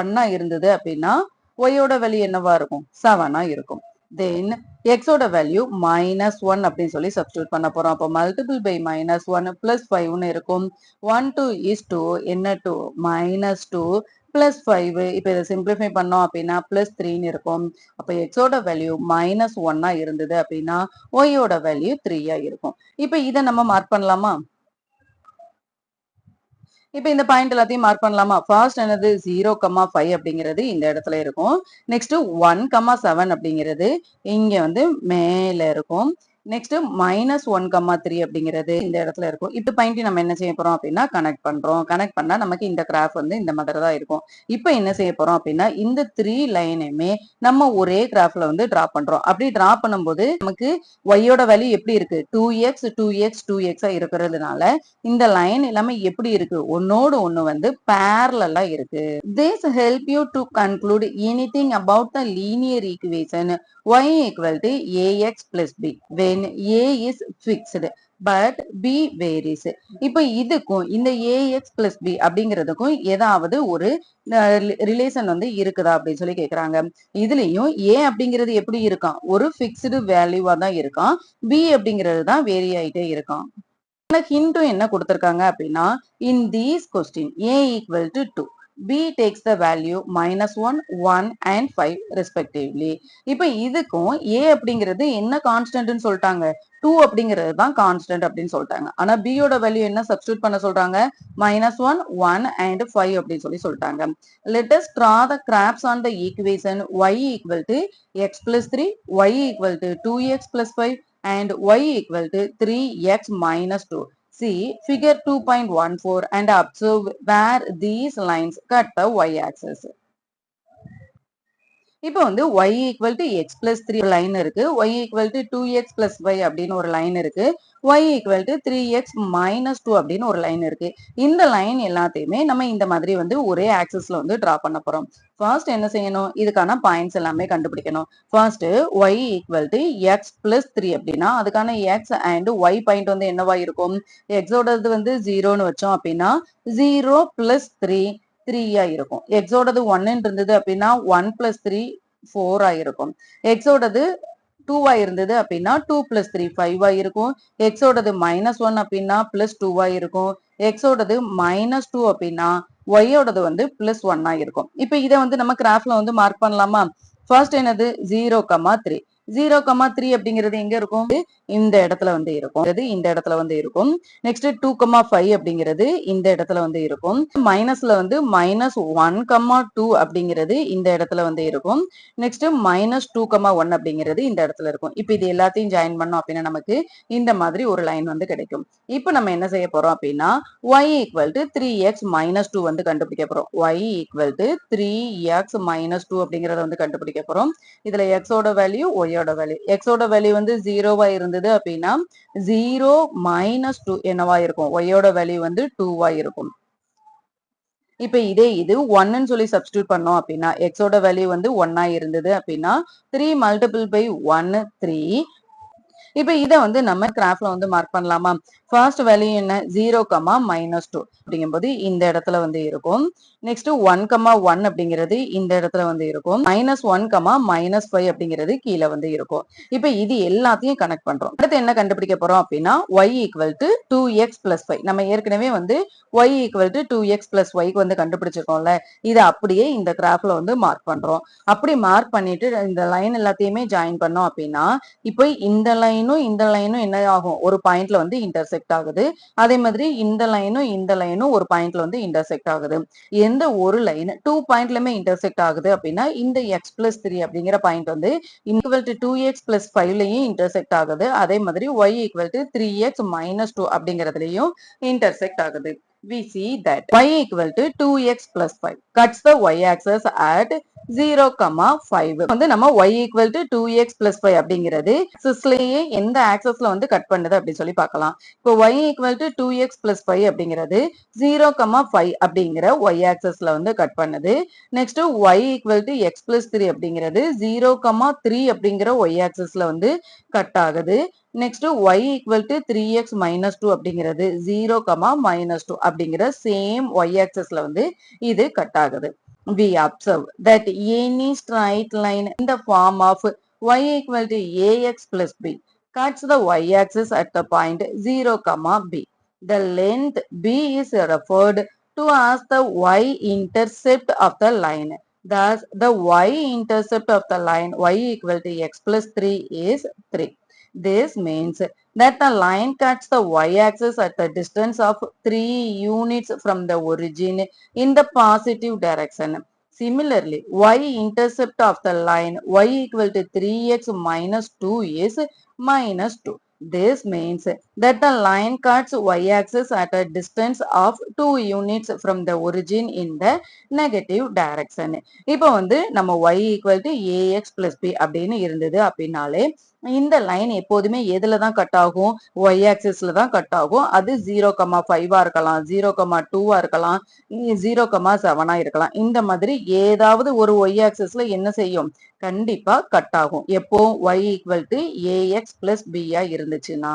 Speaker 1: 1 இருந்தது அப்படின்னா y ஓட வேல்யூ என்னவா இருக்கும் 7 இருக்கும் தென் x ஓட வேல்யூ -1 அப்படின்னு சொல்லி சப்ஸ்டியூட் பண்ண போறோம் அப்போ மல்டிபிள் பை -1 பிளஸ் 5 இருக்கும் 1:2 என்ன 2 -2 பிளஸ் 5 இப்போ இதை சிம்பிளிஃபை பண்ணோம் அப்படின்னா பிளஸ் 3ன்னு இருக்கும் அப்போ x ஓட வேல்யூ -1 இருந்தது அப்படின்னா y ஓட வேல்யூ 3 இருக்கும் இப்போ இதை நம்ம மார்க் பண்ணலாமா இப்போ இந்த பாயிண்ட் எல்லாத்தையும் மார்க் பண்ணலாமா ஃபர்ஸ்ட் என்னது 0,5 அப்படிங்கிறது இந்த இடத்துல இருக்கும் நெக்ஸ்ட் 1,7 அப்படிங்கிறது இங்க வந்து மேல இருக்கும் நெக்ஸ்ட் -1,3 அப்படிங்கிறது இந்த இடத்துல இருக்கும் இப்போ பாயிண்ட் நம்ம என்ன செய்ய போறோம் அப்படின்னா கனெக்ட் பண்ணா நமக்கு இந்த கிராஃப் வந்து இந்த மாதிரி தான் இருக்கும் இப்போ என்ன செய்ய போறோம் அப்படின்னா இந்த 3 லைனையுமே நம்ம ஒரே கிராஃப்ல வந்து டிரா பண்றோம் அப்படி டிரா பண்ணும்போது நமக்கு ஒய்யோட வேல்யூ எப்படி இருக்கு 2x 2x 2x இருக்கிறதுனால இந்த லைன் எல்லாமே எப்படி இருக்கு ஒன்னோடு ஒண்ணு வந்து parallel இருக்கு this help you to conclude anything about the linear equation y equal to ax plus b when a is fixed but b varies இப்போ இதுக்கும் இந்த ax plus b அப்படிங்கிறதுக்கும் ஏதாவது ஒரு ரிலேஷன் வந்து இருக்குதா அப்படின்னு சொல்லி கேக்குறாங்க இதுலயும் a அப்படிங்கிறது எப்படி இருக்கான் ஒரு பிக்ஸ்டு வேல்யூவா தான் இருக்கான் b அப்படிங்கிறது தான் வேரி ஆயிட்டே இருக்கான் ஹிண்டும் என்ன கொடுத்திருக்காங்க அப்படின்னா in these question a equal to 2 b takes the value -1 1 and 5 respectively இப்போ இதுக்கும் a அப்படிங்கிறது என்ன கான்ஸ்டன்ட்னு சொல்லிட்டாங்க 2 அப்படிங்கிறது தான் கான்ஸ்டன்ட் அப்படின்னு சொல்லிட்டாங்க ஆனா b யோட வேல்யூ என்ன சப்ஸ்டிட்யூட் பண்ண சொல்றாங்க -1 1 and 5 அப்படின்னு சொல்லி சொல்லிட்டாங்க let us draw the graphs on the equation y equal to x plus 3 y equal to 2x plus 5 and y equal to 3x minus 2. See figure 2.14 and observe where these lines cut the y-axis. இப்போ வந்து y equal to x plus 3 line இருக்கு y equal to 2x plus 5 அப்படின்னு ஒரு line இருக்கு y equal to 3x minus 2 அப்படின்னு ஒரு line இருக்கு இந்த லைன் எல்லாத்தையுமே நம்ம இந்த மாதிரி வந்து ஒரே ஆக்சிஸ்ல வந்து டிரா பண்ண போறோம் ஃபர்ஸ்ட் என்ன செய்யணும் இதுக்கான பாயிண்ட்ஸ் எல்லாமே கண்டுபிடிக்கணும் first y equal to x plus 3 அப்படின்னா அதுக்கான x and y பாயிண்ட் வந்து என்னவா இருக்கும் x ஓடது வந்து 0ன்னு வச்சோம் அப்படின்னா 0 plus 3 3 இருக்கும் x ஓடது 1 இருந்தது அப்படின்னா 1 plus 3 4 இருக்கும் x ஓடது 2 இருந்தது அப்படின்னா 2 plus 3 5 இருக்கும் x ஓடது -1 அப்படின்னா plus 2 இருக்கும் x ஓடது -2 அப்படின்னா y ஓடது வந்து +1 இருக்கும் இப்போ இதை வந்து நம்ம கிராஃப்ல வந்து மார்க் பண்ணலாமா ஃபர்ஸ்ட் என்னது 0,3 0,3 அப்படிங்கிறது எங்க இருக்கும் இந்த இடத்துல வந்து இருக்கும் இந்த இடத்துல வந்து இருக்கும் நெக்ஸ்ட் 2,5 அப்படிங்கிறது இந்த இடத்துல வந்து இருக்கும் மைனஸ்ல வந்து -1,2 அப்படிங்கிறது இந்த இடத்துல வந்து இருக்கும் நெக்ஸ்ட் -2,1 அப்படிங்கிறது இந்த இடத்துல இருக்கும் இப்போ இது எல்லாத்தையும் ஜாயின் பண்ணோம் அப்படின்னா நமக்கு இந்த மாதிரி ஒரு லைன் வந்து கிடைக்கும் இப்போ நம்ம என்ன செய்ய போறோம் அப்படின்னா y equal to 3x minus 2 வந்து கண்டுபிடிக்க போறோம் y equal to 3x minus 2 அப்படிங்கறத வந்து கண்டுபிடிக்க போறோம் இதுல x ஓட வேல்யூ y ஓட வேல்யூ x ஓட வேல்யூ வந்து 0வா இருந்தது அப்படின்னா 0 -2 என்னவா இருக்கும் y ஓட வேல்யூ வந்து 2வா இருக்கும் இப்ப இதே இது 1ன்னு சொல்லி சப்ஸ்டிட்யூட் பண்ணோம் அப்படின்னா x ஓட வேல்யூ வந்து 1 இருந்தது அப்படின்னா 3 மல்டிபிள் பை 1 3 இப்ப இதை வந்து நம்ம கிராஃப்ல வந்து மார்க் பண்ணலாமா ஃபர்ஸ்ட் வேல்யூ என்ன 0, -2 அப்படிங்கும்போது இந்த இடத்துல வந்து இருக்கும் நெக்ஸ்ட் 1,1 அப்படிங்கிறது இந்த இடத்துல வந்து இருக்கும் -1, -5 அப்படிங்கிறது கீழே வந்து இருக்கும் இப்ப இது எல்லாத்தையும் கனெக்ட் பண்றோம் அடுத்து என்ன கண்டுபிடிக்க போறோம் அப்படின்னா y equal to 2x plus 5 நம்ம ஏற்கனவே வந்து y equal to 2x plus y வந்து கண்டுபிடிச்சிருக்கோம்ல இதை அப்படியே இந்த கிராஃப்ல வந்து மார்க் பண்றோம் அப்படி மார்க் பண்ணிட்டு இந்த லைன் எல்லாத்தையுமே ஜாயின் பண்ணோம் அப்படின்னா இப்போ இந்த லைன் இந்த லைனும் என்ன ஆகும், ஒரு பாயிண்ட்ல வந்து இன்டர்செக்ட் ஆகுது. அதே மாதிரி இந்த லைனும் ஒரு பாயிண்ட்ல வந்து இன்டர்செக்ட் ஆகுது. எந்த ஒரு லைன் 2 பாயிண்ட்லயுமே இன்டர்செக்ட் ஆகுது அப்படின்னா இந்த x+3 அப்படிங்கிற பாயிண்ட் வந்து ஈக்குவல் டு 2x+5லயும் இன்டர்செக்ட் ஆகுது. அதே மாதிரி y ஈக்குவல் டு 3x-2 அப்படிங்கிறதுலயும் இன்டர்செக்ட் ஆகுது. We see that y equal to 2x+5 cuts the y-axis at 0, 5. வந்து நம்ம y equal to 2x+5 அப்படிங்கிறது axisலயே எந்த axisல வந்து கட் பண்ணுது அப்படின்னு சொல்லி பார்க்கலாம். இப்போ y equal to 2x+5 அப்படிங்கிறது 0, 5 அப்படிங்கிற y axisல வந்து கட் பண்ணுது. Next y equal to x+3 அப்படிங்கிறது 0, 3 அப்படிங்கிற y axisல வந்து கட் ஆகுது. Next y equal to 3x-2 அப்படிங்கிறது 0, -2 அப்படிங்கிற சேம் y axisல வந்து இது கட் ஆகுது. We observe that any straight line in the form of y equal to ax plus b cuts the y axis at the point 0, b. The length b is referred to as the y-intercept of the line. Thus, the y-intercept of the line y equal to x plus 3 is 3. This means that the line cuts the y-axis at the distance of 3 units from the origin in the positive direction. Similarly, y-intercept of the line y equal to 3x minus 2 is minus 2. This means that the line cuts y-axis at a distance of 2 units from the origin in the negative direction. இப்போ வந்து நம்ம y equal to ax plus b அப்படின்னு இருந்தது அப்படின்னாலே இந்த line எப்போதுமே எதுல தான் கட் ஆகும், y ஆக்சிஸ்ல தான் கட் ஆகும். அது 0, 5 இருக்கலாம், 0, 2 இருக்கலாம், 0, 7 இருக்கலாம். இந்த மாதிரி ஏதாவது ஒரு y ஆக்சிஸ்ல என்ன செய்யும், கண்டிப்பா கட் ஆகும். எப்போ y equal to ax plus b இருந்துச்சுன்னா.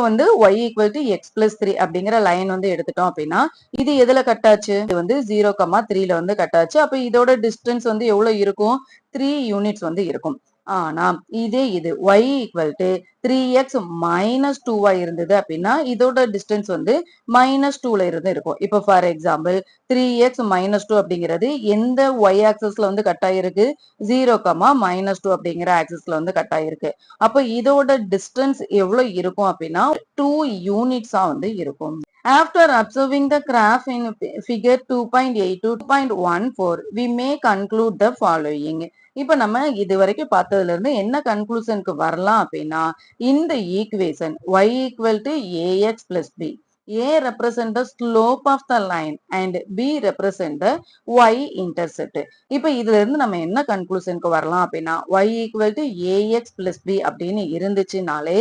Speaker 1: வந்து y equal to x plus 3 அப்படிங்கிற லைன் வந்து எடுத்துட்டோம் அப்படின்னா இது எதுல கட் ஆச்சு, இது வந்து 0, 3ல வந்து கட் ஆச்சு. அப்ப இதோட டிஸ்டன்ஸ் வந்து எவ்வளவு இருக்கும், 3 யூனிட்ஸ் வந்து இருக்கும். ஆனா இதே இது y equal to 3x minus 2 இருந்தது அப்படின்னா இதோட டிஸ்டன்ஸ் வந்து -2ல இருந்து இருக்கும். இப்போ ஃபார் எக்ஸாம்பிள் 3x -2 அப்படிங்கிறது எந்த y ஆக்சிஸ்ல வந்து கட் ஆயிருக்கு, 0, -2 அப்படிங்கிற ஆக்சிஸ்ல வந்து கட் ஆயிருக்கு. அப்ப இதோட டிஸ்டன்ஸ் எவ்வளவு இருக்கும் அப்படின்னா 2 யூனிட்ஸா வந்து இருக்கும். After observing the graph in figure 2.8 to 2.14, we may conclude the following. இப்ப நம்ம இது வரைக்கும் பார்த்ததுல இருந்து என்ன கன்க்ளூஷனுக்கு வரலாம் அப்படின்னா, இந்த equation y equal to ax plus b, a represent the slope of the line and b represent the y-intercept. இப்ப இதுல இருந்து நம்ம என்ன கன்க்ளூஷனுக்கு வரலாம் அப்படின்னா, y equal to ax plus b அப்படின்னு இருந்துச்சுனாலே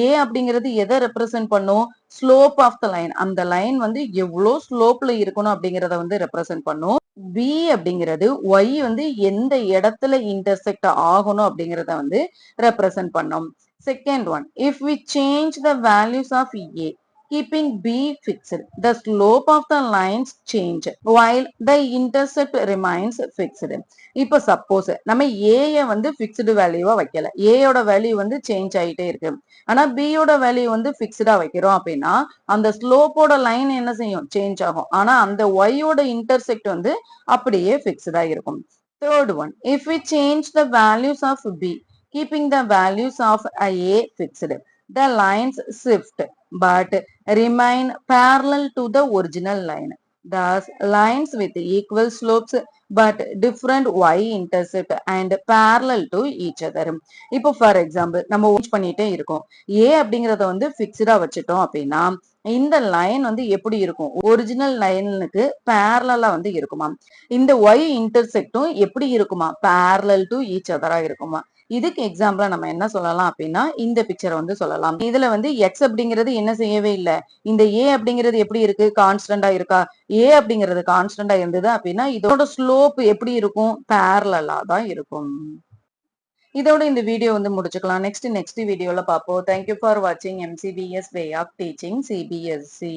Speaker 1: a அப்படிங்கிறது எதை ரெப்ரசென்ட் பண்ணும், ஸ்லோப் ஆஃப் த லைன். அந்த லைன் வந்து எவ்வளவு ஸ்லோப்ல இருக்கணும் அப்படிங்கறத வந்து ரெப்ரசென்ட் பண்ணும். b அப்படிங்கிறது y வந்து எந்த இடத்துல இன்டர்செக்ட் ஆகணும் அப்படிங்கறத வந்து ரெப்ரசென்ட் பண்ணும். Second one, if we change the values of a keeping b fixed, the slope of the lines change while the intercept remains fixed. இப்போ சப்போஸ் நம்ம a வந்து ஃபிக்ஸ்டு வேல்யூவா வைக்கல, a யோட வேல்யூ வந்து சேஞ்ச் ஆயிட்டே இருக்கு. ஆனா b யோட வேல்யூ வந்து ஃபிக்ஸ்டா வைக்கிறோம் அப்படின்னா அந்த ஸ்லோப்போட லைன் என்ன செய்யும், சேஞ்ச் ஆகும். ஆனா அந்த y யோட இன்டர்செக்ட் வந்து அப்படியே ஃபிக்ஸ்டா இருக்கும். Third one, if we change the values of b keeping the values of a fixed, the lines shift but remain parallel to the original line. Thus, lines with equal slopes but different y-intercept and parallel to each other. இப்போ for example நம்ம watch பண்ணிட்டே இருக்கோம், a அப்படிங்கறத வந்து ஃபிக்ஸ்டா வச்சுட்டோம் அப்படின்னா இந்த line வந்து எப்படி இருக்கும், ஒரிஜினல் லைனுக்கு பேரலா வந்து இருக்குமா. இந்த y இன்டர்செக்டும் எப்படி இருக்குமா, பேரலல் டு ஈச் அதரா இருக்குமா. இதுக்கு எக்ஸாம்பிளா நம்ம என்ன சொல்லலாம் அப்படின்னா இந்த பிக்சரை வந்து சொல்லலாம். இதுல வந்து x அப்படிங்கிறது என்ன செய்யவே இல்லை, இந்த a அப்படிங்கிறது எப்படி இருக்கு, கான்ஸ்டன்டா இருக்கா. a அப்படிங்கிறது கான்ஸ்டன்டா இருந்தது அப்படின்னா இதோட ஸ்லோப் எப்படி இருக்கும், பேரலா தான் இருக்கும். இதோட இந்த வீடியோ வந்து முடிச்சுக்கலாம். நெக்ஸ்ட் வீடியோல பார்ப்போம். தேங்க்யூ ஃபார் வாட்சிங் MCBS way of teaching CBSE.